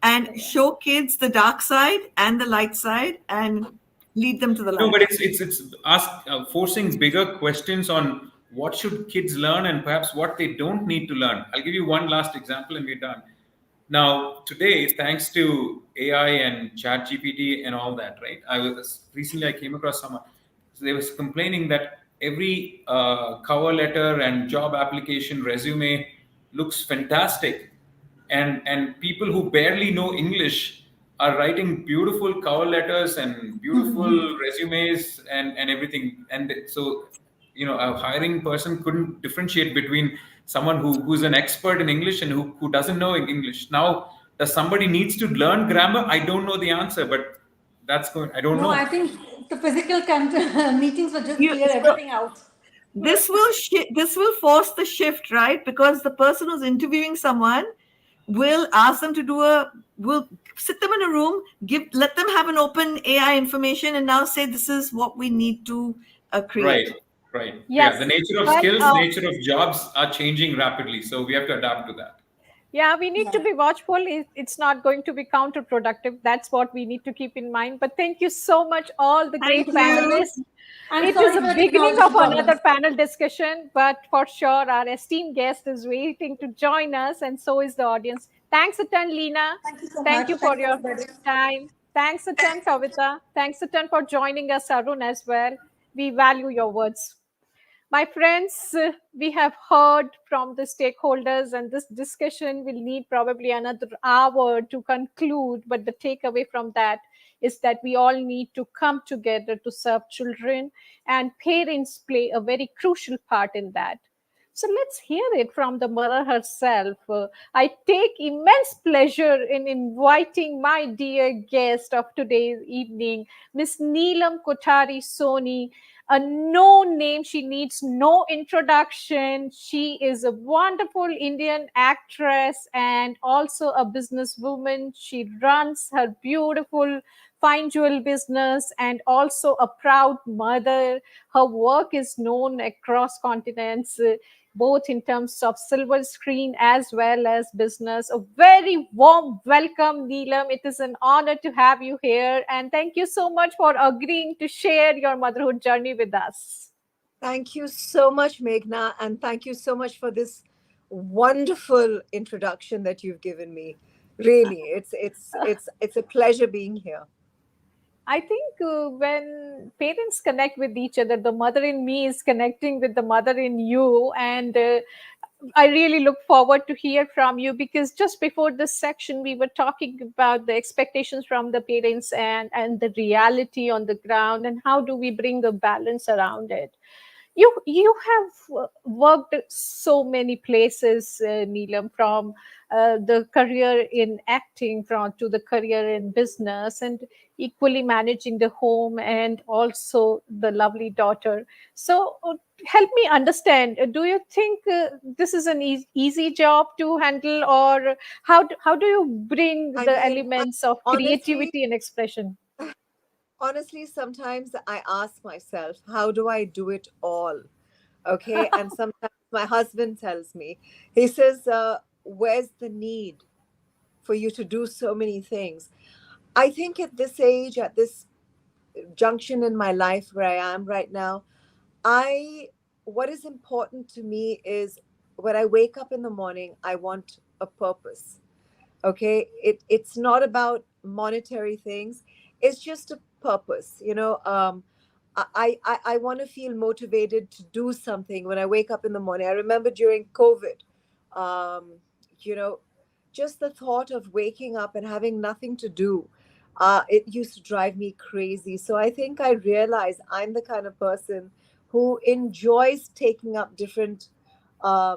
and show kids the dark side and the light side, and lead them to the light. No, but it's forcing bigger questions on what should kids learn and perhaps what they don't need to learn. I'll give you one last example, and we're done. Now, today, thanks to AI and ChatGPT and all that, right? Recently I came across someone. So they was complaining that every cover letter and job application resume looks fantastic, and people who barely know English are writing beautiful cover letters and beautiful resumes and everything. And so, a hiring person couldn't differentiate between someone who's an expert in English and who doesn't know English. Now, does somebody needs to learn grammar? I don't know the answer, but I don't know. No, I think the physical meetings will just clear everything out. This will force the shift, right? Because the person who's interviewing someone will ask them to will sit them in a room, let them have an open AI information, and now say this is what we need to create. Right. Yes. Yeah, the nature of skills, nature of jobs are changing rapidly. So we have to adapt to that. Yeah, we need to be watchful. It's not going to be counterproductive. That's what we need to keep in mind. But thank you so much, all the great panelists. It is a beginning of another panel discussion, but for sure, our esteemed guest is waiting to join us, and so is the audience. Thanks a ton, Leena. Thank you so much. Thank you for your time. Thanks a ton, Kavita. Thanks a ton for joining us, Arun, as well. We value your words. My friends, we have heard from the stakeholders, and this discussion will need probably another hour to conclude. But the takeaway from that is that we all need to come together to serve children, and parents play a very crucial part in that. So let's hear it from the mother herself. I take immense pleasure in inviting my dear guest of today's evening, Miss Neelam Sony. A no name, she needs no introduction. She is a wonderful Indian actress and also a businesswoman. She runs her beautiful fine jewel business and also a proud mother. Her work is known across continents, both in terms of silver screen as well as business. A very warm welcome, Neelam. It is an honor to have you here. And thank you so much for agreeing to share your motherhood journey with us. Thank you so much, Meghna. And thank you so much for this wonderful introduction that you've given me. Really, it's a pleasure being here. I think when parents connect with each other, the mother in me is connecting with the mother in you. And I really look forward to hear from you, because just before this section, we were talking about the expectations from the parents and the reality on the ground, and how do we bring a balance around it. You have worked so many places, Neelam, from the career in acting to the career in business, and equally managing the home and also the lovely daughter. So help me understand, do you think this is an easy job to handle, or how do you bring the elements of creativity and expression? Honestly, sometimes I ask myself, how do I do it all? Okay. And sometimes my husband tells me, he says, where's the need for you to do so many things? I think at this age, at this junction in my life where I am right now, I what is important to me is when I wake up in the morning, I want a purpose. Okay, it's not about monetary things. It's just a purpose. I want to feel motivated to do something when I wake up in the morning. I remember during COVID, um, you know, just the thought of waking up and having nothing to do, it used to drive me crazy. So I think I realized I'm the kind of person who enjoys taking up different. I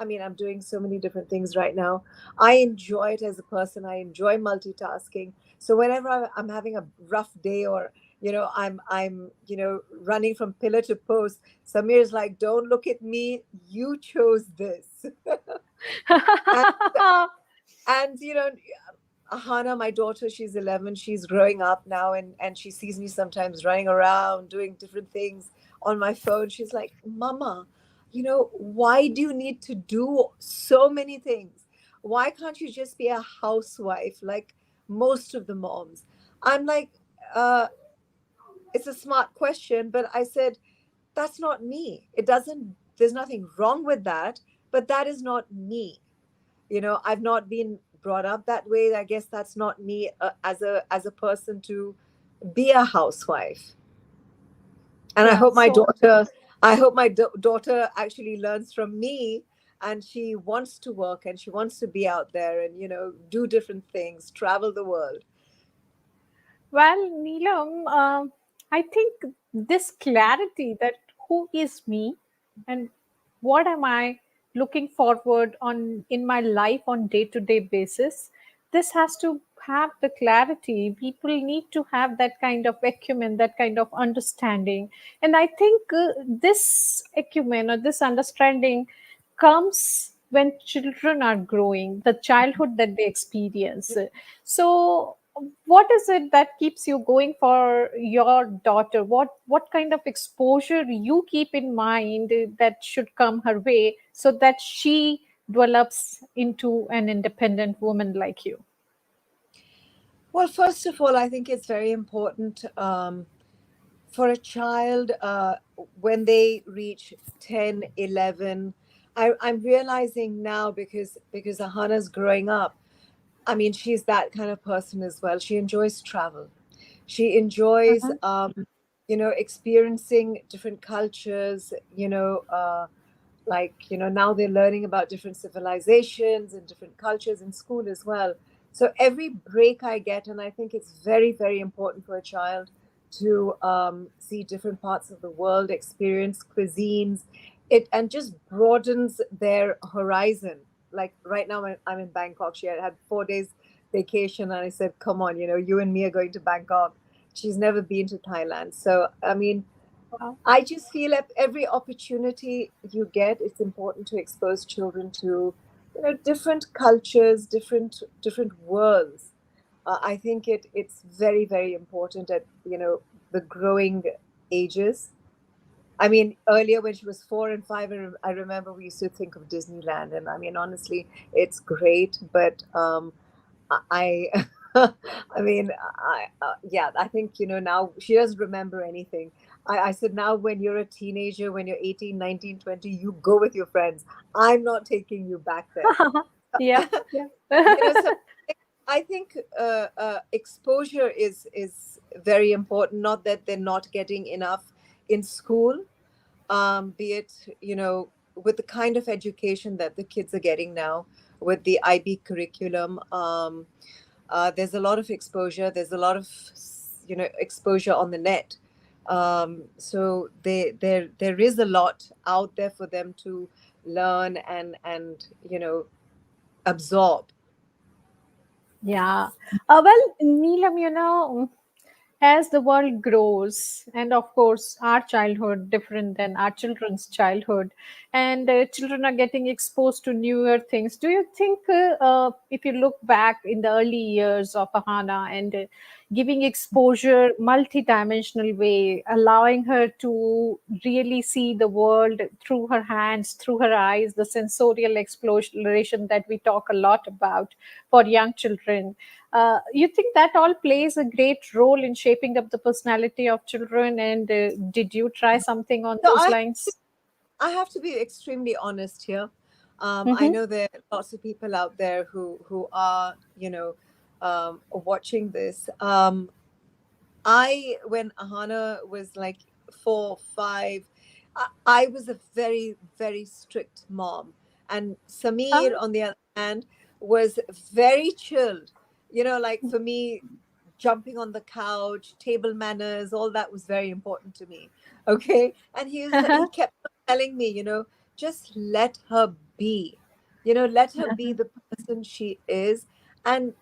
mean, I'm doing so many different things right now. I enjoy it as a person. I enjoy multitasking. So whenever I'm having a rough day, or I'm running from pillar to post, Samir's like, "Don't look at me. You chose this." and Ahana, my daughter, she's 11. She's growing up now, and she sees me sometimes running around doing different things on my phone. She's like, "Mama, why do you need to do so many things? Why can't you just be a housewife like most of the moms?" I'm like, it's a smart question, but I said, that's not me. There's nothing wrong with that, but that is not me. I've not been brought up that way. I guess that's not me as a person to be a housewife. And I hope my daughter actually learns from me, and she wants to work and she wants to be out there and do different things, travel the world. Well, Neelam, I think this clarity that who is me and what am I looking forward on in my life on day-to-day basis, this has to have the clarity. People need to have that kind of acumen, that kind of understanding. And I think this acumen or this understanding comes when children are growing, the childhood that they experience. So what is it that keeps you going for your daughter? What kind of exposure you keep in mind that should come her way so that she develops into an independent woman like you? Well, first of all, I think it's very important for a child when they reach 10, 11. I'm realizing now, because Ahana's growing up. I mean, she's that kind of person as well. She enjoys travel. She enjoys, experiencing different cultures. Now they're learning about different civilizations and different cultures in school as well. So every break I get, and I think it's very, very important for a child to see different parts of the world, experience cuisines, and just broadens their horizon. Like right now, I'm in Bangkok. She had 4 days vacation, and I said, "Come on, you and me are going to Bangkok." She's never been to Thailand, so I mean, I just feel that every opportunity you get, it's important to expose children to, different cultures, different worlds. I think it's very, very important at the growing ages. I mean, earlier when she was 4 and 5, I remember we used to think of Disneyland, and I mean, honestly, it's great, but I, I mean, I think now she doesn't remember anything. I said, now when you're a teenager, when you're 18, 19, 20, you go with your friends. I'm not taking you back there. Yeah. So I think exposure is very important. Not that they're not getting enough in school, be it with the kind of education that the kids are getting now with the IB curriculum. There's a lot of exposure. There's a lot of exposure on the net. So there is a lot out there for them to learn and absorb. Yeah. Well, Neelam, as the world grows, and of course our childhood different than our children's childhood, and children are getting exposed to newer things, do you think if you look back in the early years of Ahana and giving exposure multi-dimensional way, allowing her to really see the world through her hands, through her eyes, the sensorial exploration that we talk a lot about for young children, you think that all plays a great role in shaping up the personality of children? And did you try something on those lines? I have to be extremely honest here. I know there are lots of people out there who are, watching this. When Ahana was like 4, 5, I was a very, very strict mom. And Samir, on the other hand, was very chilled. Like for me, jumping on the couch, table manners, all that was very important to me. Okay. And he kept telling me, just let her be, let her be the person she is. And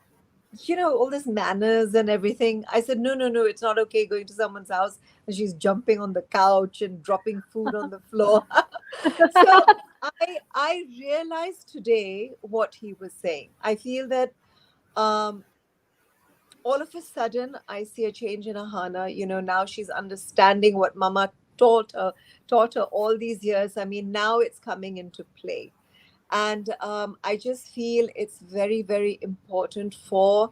all this manners and everything. I said, no, no, no, it's not okay going to someone's house and she's jumping on the couch and dropping food on the floor. So I realized today what he was saying. I feel that all of a sudden I see a change in Ahana. Now she's understanding what Mama taught her all these years. I mean, now it's coming into play. And I just feel it's very, very important for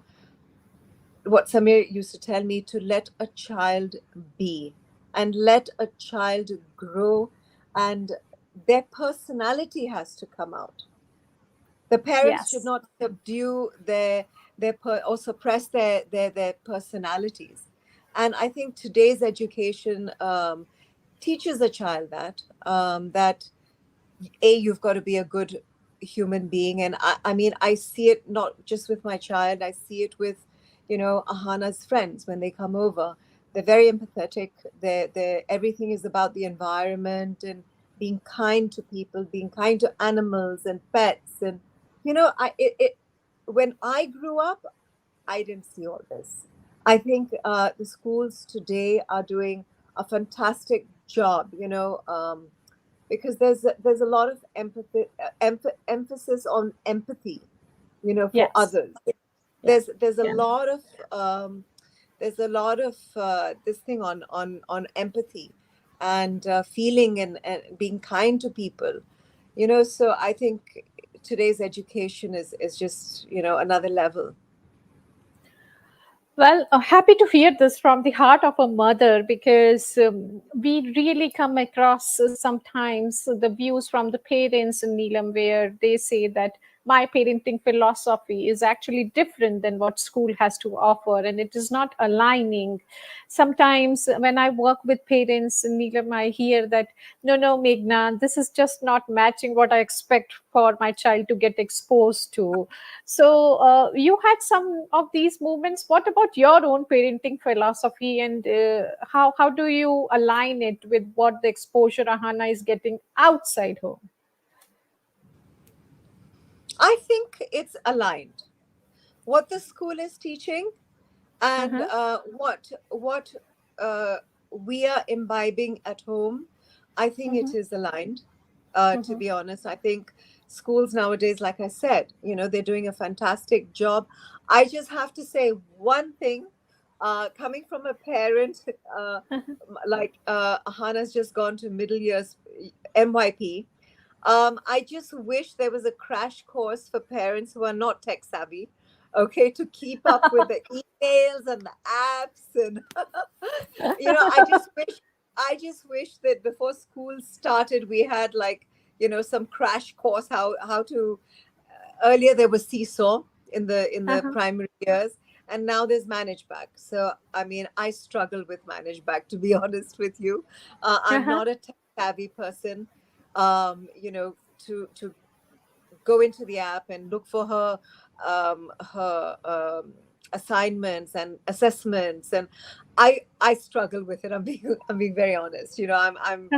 what Samir used to tell me, to let a child be and let a child grow, and their personality has to come out. The parents should not subdue or suppress their personalities. And I think today's education teaches a child that you've got to be a good human being. And I mean, I see it not just with my child, I see it with Ahana's friends when they come over. They're very empathetic. They're everything is about the environment and being kind to people, being kind to animals and pets. And when I grew up, I didn't see all this. I think the schools today are doing a fantastic job, because there's a lot of emphasis on empathy, for others. There's a lot of this thing on empathy and feeling and being kind to people, so I think today's education is just another level. Well, happy to hear this from the heart of a mother, because we really come across sometimes the views from the parents in Neelam, where they say that my parenting philosophy is actually different than what school has to offer, and it is not aligning. Sometimes when I work with parents in Neelam, I hear that, no, Meghna, this is just not matching what I expect for my child to get exposed to. So you had some of these movements. What about your own parenting philosophy, and how do you align it with what the exposure Ahana is getting outside home? I think it's aligned. What the school is teaching and what we are imbibing at home, I think it is aligned. To be honest, I think schools nowadays, like I said, they're doing a fantastic job. I just have to say one thing, coming from a parent, like Ahana's just gone to middle years MYP. I just wish there was a crash course for parents who are not tech savvy, okay, to keep up with the emails and the apps. And I just wish that before school started, we had some crash course how to. Earlier there was Seesaw in the primary years, and now there's ManageBack. So I mean, I struggle with ManageBack, to be honest with you. I'm not a tech savvy person. To go into the app and look for her assignments and assessments, and I struggle with it. I'm being very honest. I'm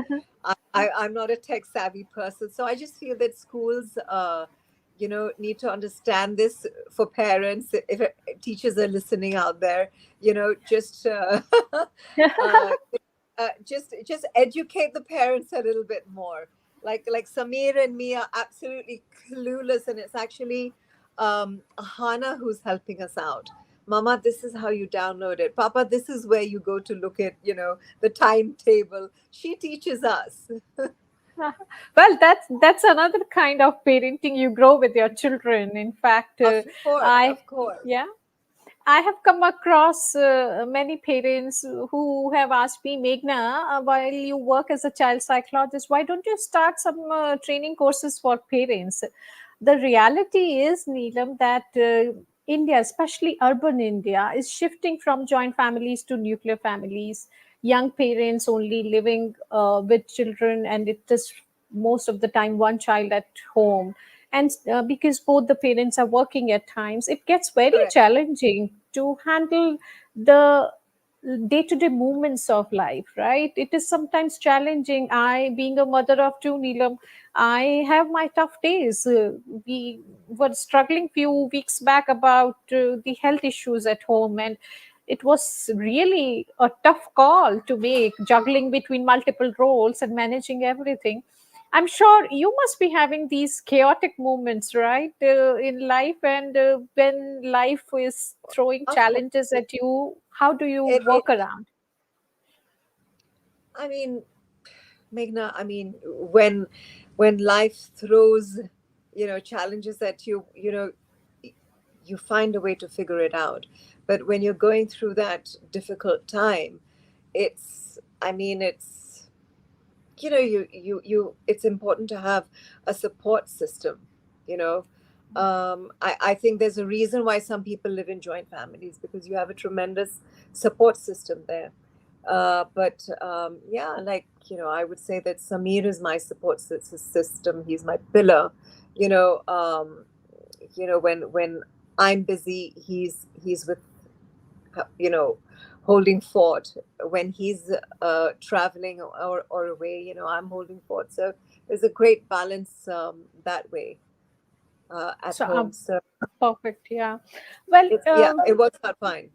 not a tech savvy person, so I just feel that schools need to understand this. For parents, if teachers are listening out there, just just educate the parents a little bit more. Like Samir and me are absolutely clueless, and it's actually Ahana who's helping us out. Mama, this is how you download it. Papa, this is where you go to look at the timetable. She teaches us. Well, that's another kind of parenting. You grow with your children. In fact, of course. Yeah, I have come across many parents who have asked me, Meghna, while you work as a child psychologist, why don't you start some training courses for parents? The reality is, Neelam, that India, especially urban India, is shifting from joint families to nuclear families. Young parents only living with children, and it is most of the time one child at home. And because both the parents are working at times, it gets very Correct. challenging to handle the day-to-day movements of life, right? It is sometimes challenging. I, being a mother of two, Neelam, I have my tough days. We were struggling few weeks back about the health issues at home, and it was really a tough call to make, juggling between multiple roles and managing everything. I'm sure you must be having these chaotic moments, right, in life. And when life is throwing Of course. challenges at you, how do you It, work around? I mean, Meghna, I mean, when life throws, challenges at you, you find a way to figure it out. But when you're going through that difficult time, I mean, it's important to have a support system, you know. I think there's a reason why some people live in joint families, because you have a tremendous support system there. But yeah, like, I would say that Samir is my support system. He's my pillar. You know, when I'm busy, he's with, holding fort. When he's traveling or away, I'm holding fort. So there's a great balance that way at So, home. So perfect. Yeah. Well, it works out fine.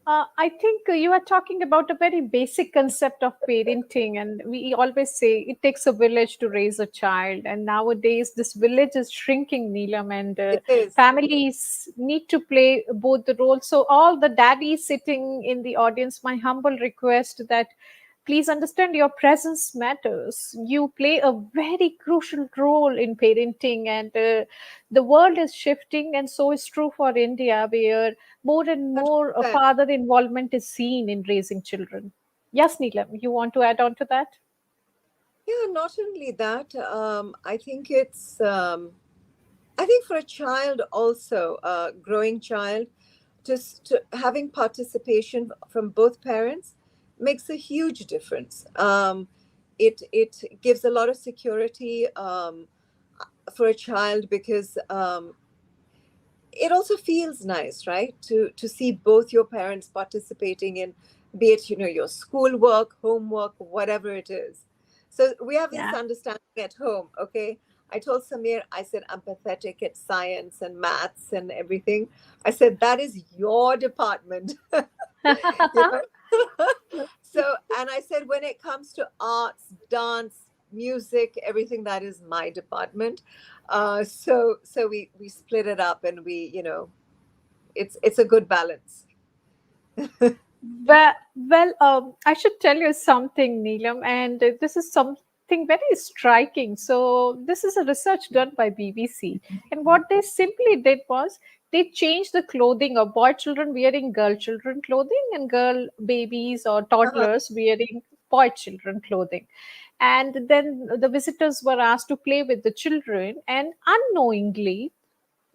I think you are talking about a very basic concept of parenting, and we always say it takes a village to raise a child. And nowadays, this village is shrinking, Neelam, and It is. families need to play both the roles. So, all the daddies sitting in the audience, my humble request that please understand your presence matters. You play a very crucial role in parenting, and the world is shifting, and so is true for India, where more and more 100%. father involvement is seen in raising children. Yes, Neelam, you want to add on to that? Yeah, not only that, I think I think for a child also, a growing child, just having participation from both parents makes a huge difference. It gives a lot of security for a child, because it also feels nice, right, to see both your parents participating in, be it your schoolwork, homework, whatever it is. So we have this Yeah. understanding at home. Okay, I told Samir, I said, I'm pathetic at science and maths and everything. I said, that is your department. You know? So, and I said, when it comes to arts, dance, music, everything, that is my department. So we split it up, and it's a good balance. Well, I should tell you something, Neelam, and this is something very striking. So, this is a research done by BBC, and what they simply did was they changed the clothing of boy children wearing girl children clothing, and girl babies or toddlers wearing boy children clothing. And then the visitors were asked to play with the children, and unknowingly,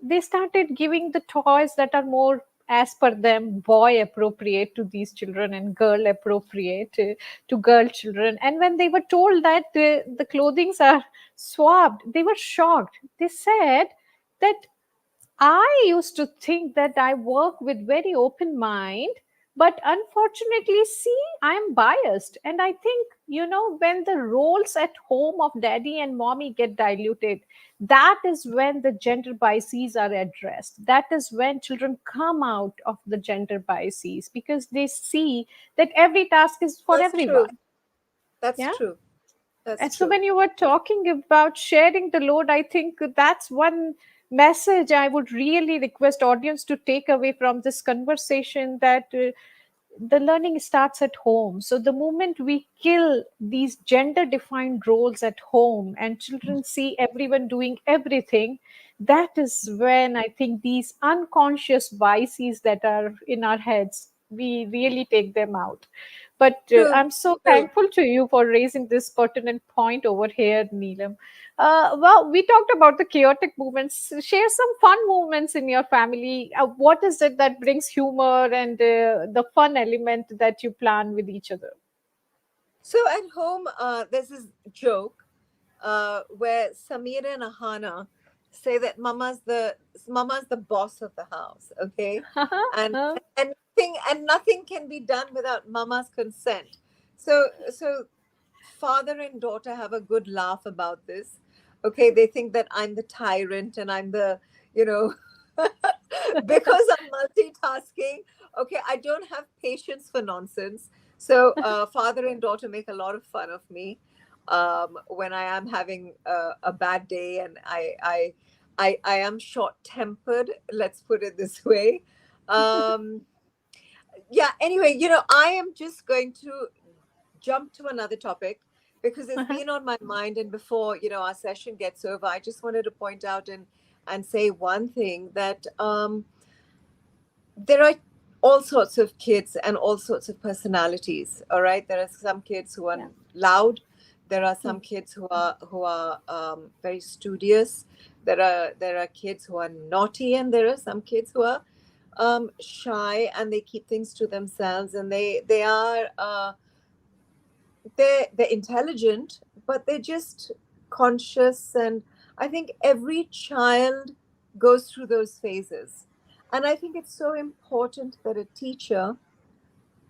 they started giving the toys that are more as per them boy appropriate to these children and girl appropriate to girl children. And when they were told that the clothings are swapped, they were shocked. They said that I used to think that I work with very open mind, but unfortunately, see, I'm biased. And I think, when the roles at home of daddy and mommy get diluted, that is when the gender biases are addressed. That is when children come out of the gender biases, because they see that every task is for That's true. everyone. That's Yeah. true. That's And so, true. when you were talking about sharing the load, I think that's one message I would really request audience to take away from this conversation, that the learning starts at home. So the moment we kill these gender defined roles at home and children see everyone doing everything, that is when I think these unconscious biases that are in our heads, we really take them out. But True, I'm so true. thankful to you for raising this pertinent point over here, Neelam. Well, we talked about the chaotic moments. Share some fun moments in your family. What is it that brings humor and the fun element that you plan with each other? So at home, there's this joke where Samira and Ahana say that mama's the boss of the house, okay, and nothing can be done without mama's consent. So father and daughter have a good laugh about this. Okay, they think that I'm the tyrant and I'm the, you know, because I'm multitasking. Okay, I don't have patience for nonsense. So father and daughter make a lot of fun of me when I am having a bad day, and I am short tempered. Let's put it this way. Yeah. Anyway, I am just going to jump to another topic because it's been on my mind, and before our session gets over, I just wanted to point out and say one thing, that there are all sorts of kids and all sorts of personalities. All right, there are some kids who are loud. There are some kids who are very studious. There are kids who are naughty, and there are some kids who are shy and they keep things to themselves, and they are they're intelligent, but they're just conscious. And I think every child goes through those phases, and I think it's so important that a teacher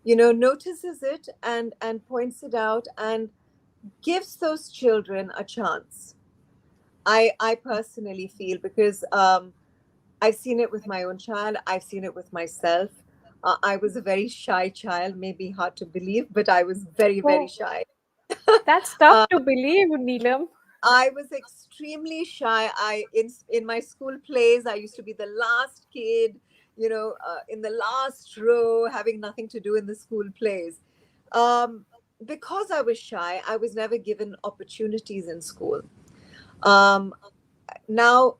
notices it and points it out and gives those children a chance. I personally feel, because I've seen it with my own child, I've seen it with myself. I was a very shy child, maybe hard to believe, but I was very, very shy. That's tough to believe, Neelam. I was extremely shy. In my school plays, I used to be the last kid, in the last row, having nothing to do in the school plays. Because I was shy, I was never given opportunities in school. Now,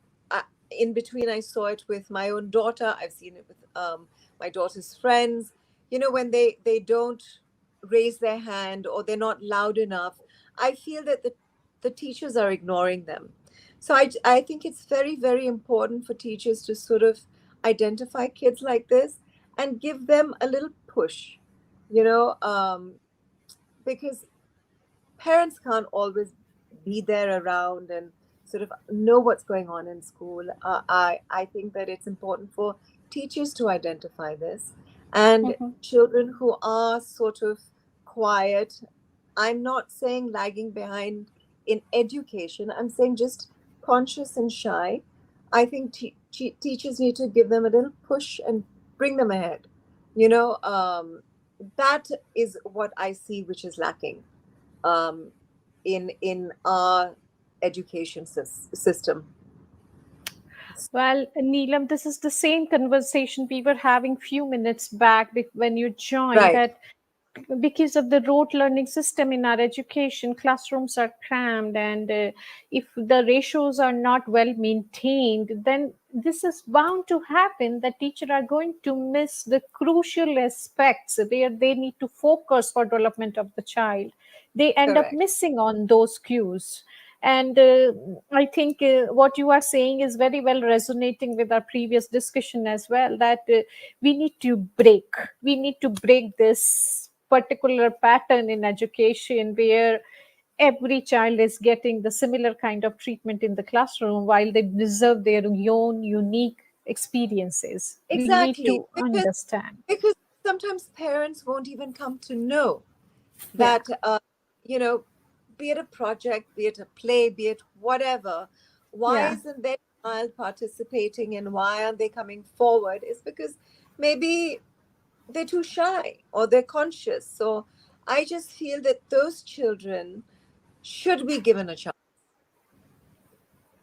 in between, I saw it with my own daughter. I've seen it with my daughter's friends. When they don't raise their hand or they're not loud enough, I feel that the teachers are ignoring them. So I think it's very, very important for teachers to sort of identify kids like this and give them a little push, because parents can't always be there around and sort of know what's going on in school. I think that it's important for teachers to identify this, and children who are sort of quiet. I'm not saying lagging behind in education. I'm saying just conscious and shy. I think teachers need to give them a little push and bring them ahead. That is what I see, which is lacking in our education system. Well, Neelam, this is the same conversation we were having few minutes back when you joined. Right. That because of the rote learning system in our education, classrooms are crammed, and if the ratios are not well maintained, then this is bound to happen, that teachers are going to miss the crucial aspects where they need to focus for development of the child. They end up Correct. missing on those cues. And I think what you are saying is very well resonating with our previous discussion as well, that we need to break this particular pattern in education where every child is getting the similar kind of treatment in the classroom while they deserve their own unique experiences. We need Exactly. to understand. Because sometimes parents won't even come to know that, be it a project, be it a play, be it whatever, why isn't their child participating and why aren't they coming forward? Is because maybe they're too shy or they're conscious. So I just feel that those children should be given a chance.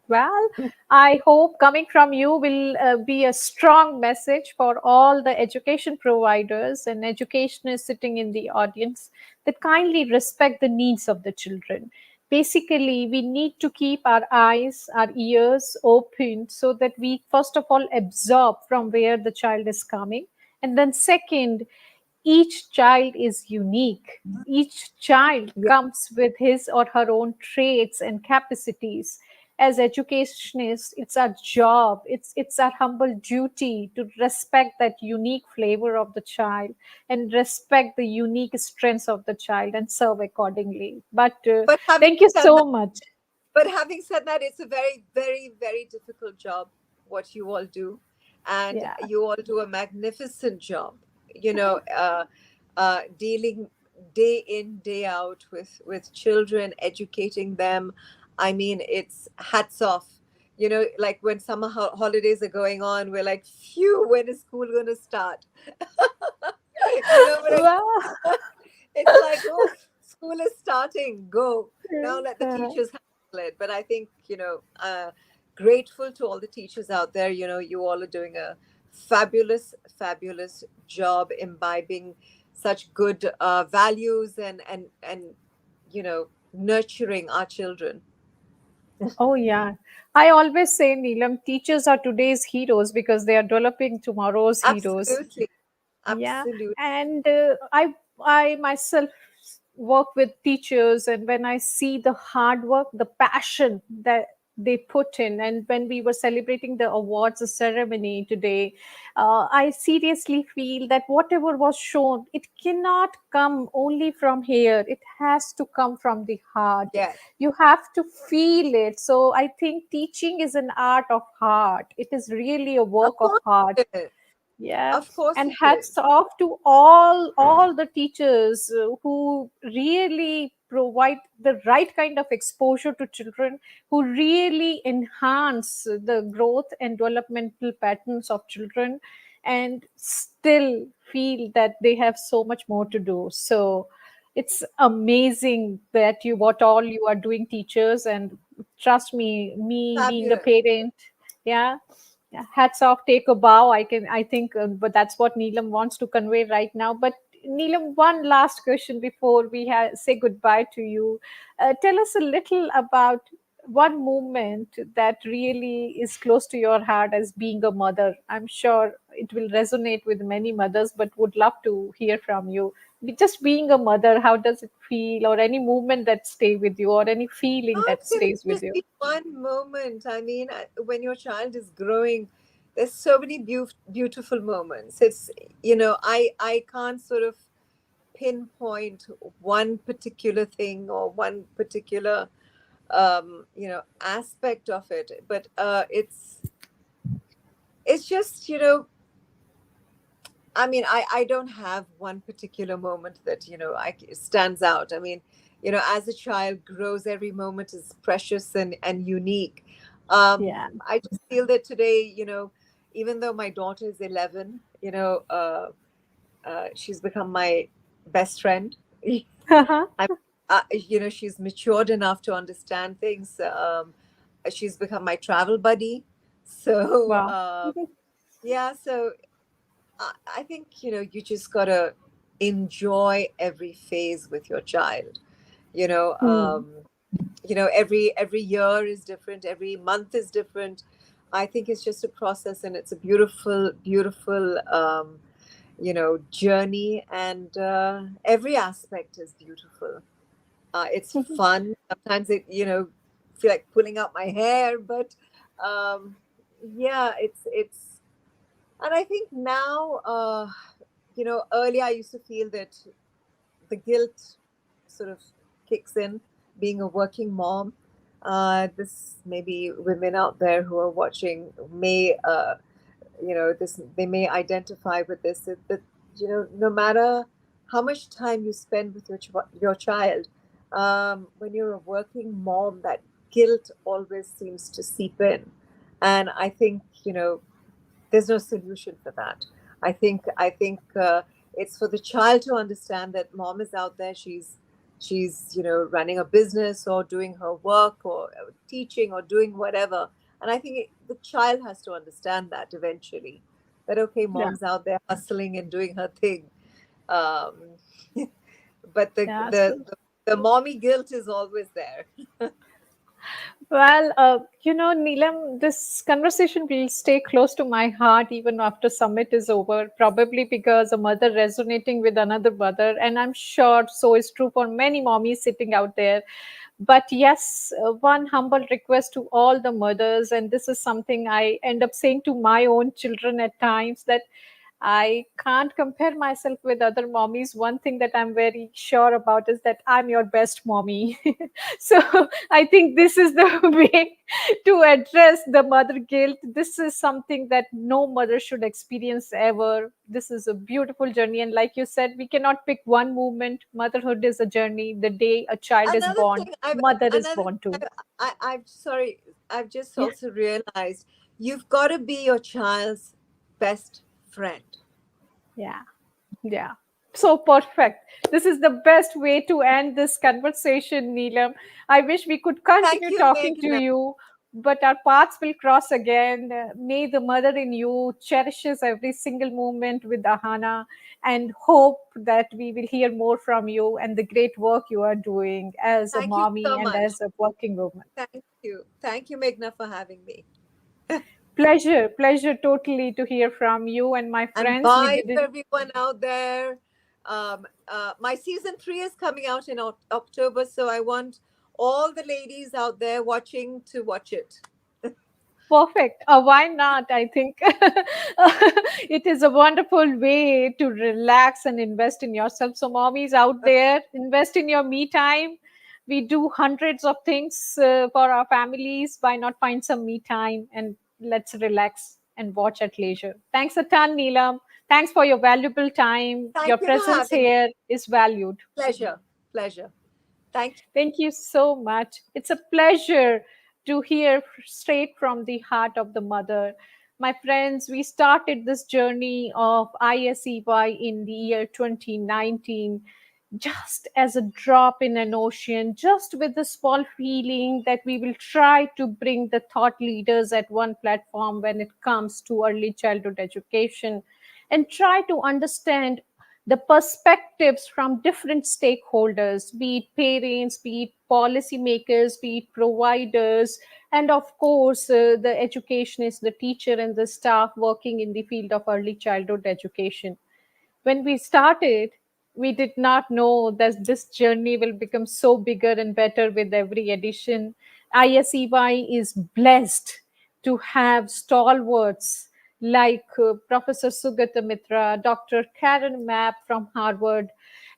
Well, I hope coming from you will be a strong message for all the education providers and educationists sitting in the audience that kindly respect the needs of the children. Basically, we need to keep our eyes, our ears open so that we, first of all, absorb from where the child is coming. And then, second, each child is unique. Each child comes with his or her own traits and capacities. As educationists, it's our job, it's our humble duty to respect that unique flavor of the child and respect the unique strengths of the child and serve accordingly. But But having thank you said so that, much. but having said that, it's a very, very, very difficult job what you all do, and Yeah. you all do a magnificent job. You know, dealing day in, day out with children, educating them. I mean, it's hats off. You know, like when summer holidays are going on, we're like, phew, when is school going to start? You know, Wow. it's like, oh, school is starting, go. Now let the teachers handle it. But I think, grateful to all the teachers out there. You know, you all are doing a fabulous, fabulous job imbibing such good values and nurturing our children. Oh, yeah. I always say, Neelam, teachers are today's heroes because they are developing tomorrow's heroes. Absolutely. Yeah. Absolutely. And I myself work with teachers, and when I see the hard work, the passion that they put in, and when we were celebrating the awards ceremony today, I seriously feel that whatever was shown, it cannot come only from here. It has to come from the heart. Yes. You have to feel it. So I think teaching is an art of heart. It is really a work Of of course heart. it is. Yeah. Of course And it hats is. off to all the teachers who really provide the right kind of exposure to children, who really enhance the growth and developmental patterns of children, and still feel that they have so much more to do. So it's amazing that you what all you are doing, teachers. And trust me being a Fabulous. parent, yeah, yeah, hats off, take a bow. I think, but that's what Neelam wants to convey right now. But Neelam, one last question before we say goodbye to you. Tell us a little about one moment that really is close to your heart as being a mother. I'm sure it will resonate with many mothers, but would love to hear from you. Just being a mother, how does it feel, or any movement that stay with you, or any feeling How that can it stays with just you? be one moment? I mean, when your child is growing, there's so many beautiful moments. It's, I can't sort of pinpoint one particular thing or one particular, aspect of it. But it's just, I mean, I don't have one particular moment that, stands out. I mean, as a child grows, every moment is precious and unique. Yeah. I just feel that today, even though my daughter is 11, she's become my best friend. I'm, she's matured enough to understand things. She's become my travel buddy. So, Wow. yeah, so I think you just gotta enjoy every phase with your child. You know, Hmm. every year is different, every month is different. I think it's just a process, and it's a beautiful, beautiful, journey, and every aspect is beautiful. It's fun. Sometimes it, feel like pulling out my hair, but um, yeah, it's and I think now, earlier I used to feel that the guilt sort of kicks in being a working mom. This maybe women out there who are watching may, this they may identify with this. That no matter how much time you spend with your child, when you're a working mom, that guilt always seems to seep in, and I think there's no solution for that. I think it's for the child to understand that mom is out there. she's running a business or doing her work or teaching or doing whatever. And I think the child has to understand that eventually, that okay, Yeah. mom's out there hustling and doing her thing. um, but Yeah, so- the mommy guilt is always there. Well, Neelam, this conversation will stay close to my heart even after summit is over, probably because a mother resonating with another mother. And I'm sure so is true for many mommies sitting out there. But yes, one humble request to all the mothers, and this is something I end up saying to my own children at times, that I can't compare myself with other mommies. One thing that I'm very sure about is that I'm your best mommy. So I think this is the way to address the mother guilt. This is something that no mother should experience ever. This is a beautiful journey. And like you said, we cannot pick one movement. Motherhood is a journey. The day a child is Another born, thing mother is born too. I'm sorry, I've just Yeah. also realized you've got to be your child's best friend. Yeah. So perfect. This is the best way to end this conversation, Neelam. I wish we could continue you, talking to Meghna. you, but our paths will cross again. May the mother in you cherishes every single moment with Ahana, and hope that we will hear more from you and the great work you are doing as a Thank you mommy so and much. as a working woman. Thank you, Meghna, for having me. Pleasure totally to hear from you and my And friends. We bye to didn't. everyone out there. My season 3 is coming out in October, so I want all the ladies out there watching to watch it. Perfect. Why not? I think it is a wonderful way to relax and invest in yourself. So, mommies out there, invest in your me time. We do hundreds of things for our families. Why not find some me time and let's relax and watch at leisure? Thanks a ton, Neelam. Thanks for your valuable time. Thank Your you for presence having me. here is valued. Pleasure. Thank you. Thank you so much. It's a pleasure to hear straight from the heart of the mother. My friends, we started this journey of ISEY in the year 2019 just as a drop in an ocean, just with the small feeling that we will try to bring the thought leaders at one platform when it comes to early childhood education and try to understand the perspectives from different stakeholders, be it parents, be it policymakers, be it providers, and of course, the educationists, the teacher, and the staff working in the field of early childhood education. When we started, we did not know that this journey will become so bigger and better with every edition. ISEY is blessed to have stalwarts like Professor Sugata Mitra, Dr. Karen Mapp from Harvard,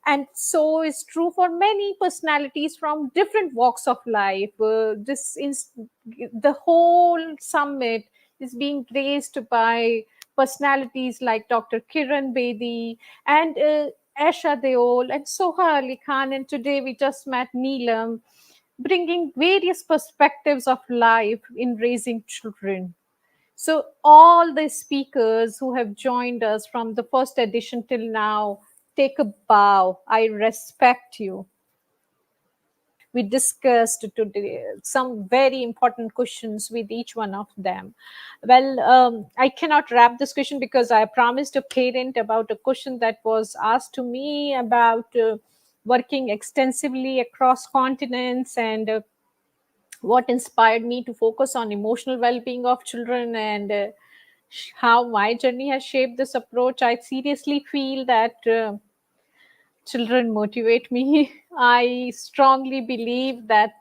and so is true for many personalities from different walks of life. This is the whole summit is being graced by personalities like Dr. Kiran Bedi and Asha Deol and Soha Ali Khan. And today we just met Neelam, bringing various perspectives of life in raising children. So, all the speakers who have joined us from the first edition till now, take a bow. I respect you. We discussed today some very important questions with each one of them. Well, I cannot wrap this question because I promised a parent about a question that was asked to me about working extensively across continents and what inspired me to focus on emotional well-being of children and how my journey has shaped this approach. I seriously feel that children motivate me. I strongly believe that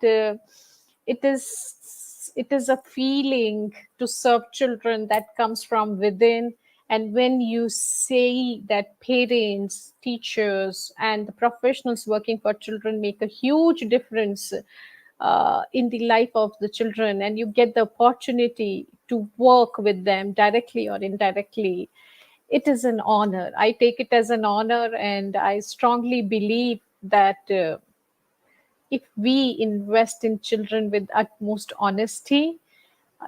it is a feeling to serve children that comes from within. And when you say that parents, teachers, and the professionals working for children make a huge difference in the life of the children, and you get the opportunity to work with them directly or indirectly, it is an honor. I take it as an honor, and I strongly believe that if we invest in children with utmost honesty,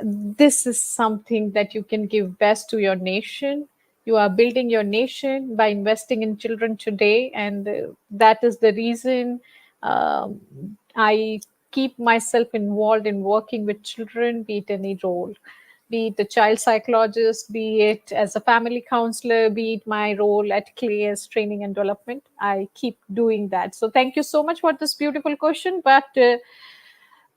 this is something that you can give best to your nation. You are building your nation by investing in children today, and that is the reason I keep myself involved in working with children, be it any role, be it a child psychologist, be it as a family counselor, be it my role at CLAS Training and Development. I keep doing that. So thank you so much for this beautiful question. But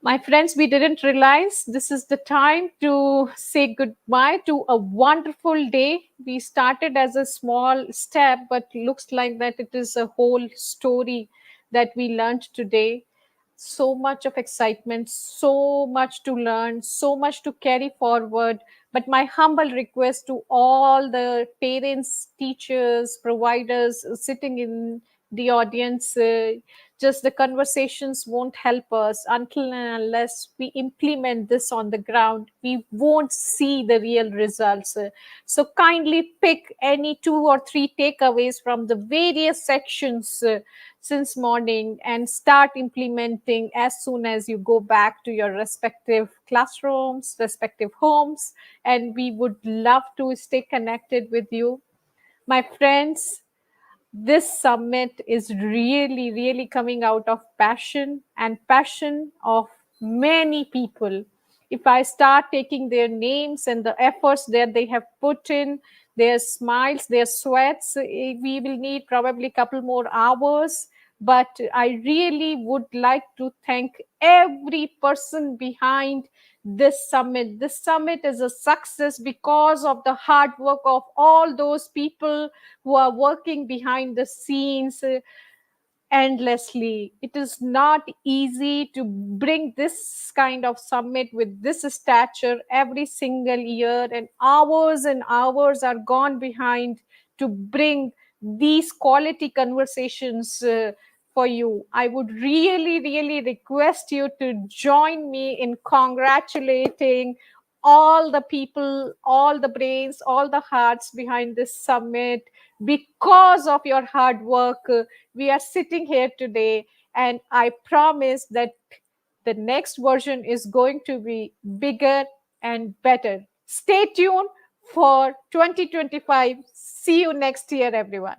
my friends, we didn't realize this is the time to say goodbye to a wonderful day. We started as a small step, but looks like that it is a whole story that we learned today. So much of excitement, so much to learn, so much to carry forward. But my humble request to all the parents, teachers, providers sitting in the audience, just the conversations won't help us until and unless we implement this on the ground. We won't see the real results. So kindly pick any 2 or 3 takeaways from the various sections since morning and start implementing as soon as you go back to your respective classrooms, respective homes. And we would love to stay connected with you. My friends, this summit is really, really coming out of passion and passion of many people. If I start taking their names and the efforts that they have put in, their smiles, their sweats, we will need probably a couple more hours. But I really would like to thank every person behind this summit. This summit is a success because of the hard work of all those people who are working behind the scenes endlessly. It is not easy to bring this kind of summit with this stature every single year, and hours are gone behind to bring these quality conversations for you. I would really, really request you to join me in congratulating all the people, all the brains, all the hearts behind this summit. Because of your hard work, we are sitting here today, and I promise that the next version is going to be bigger and better. Stay tuned for 2025. See you next year, everyone.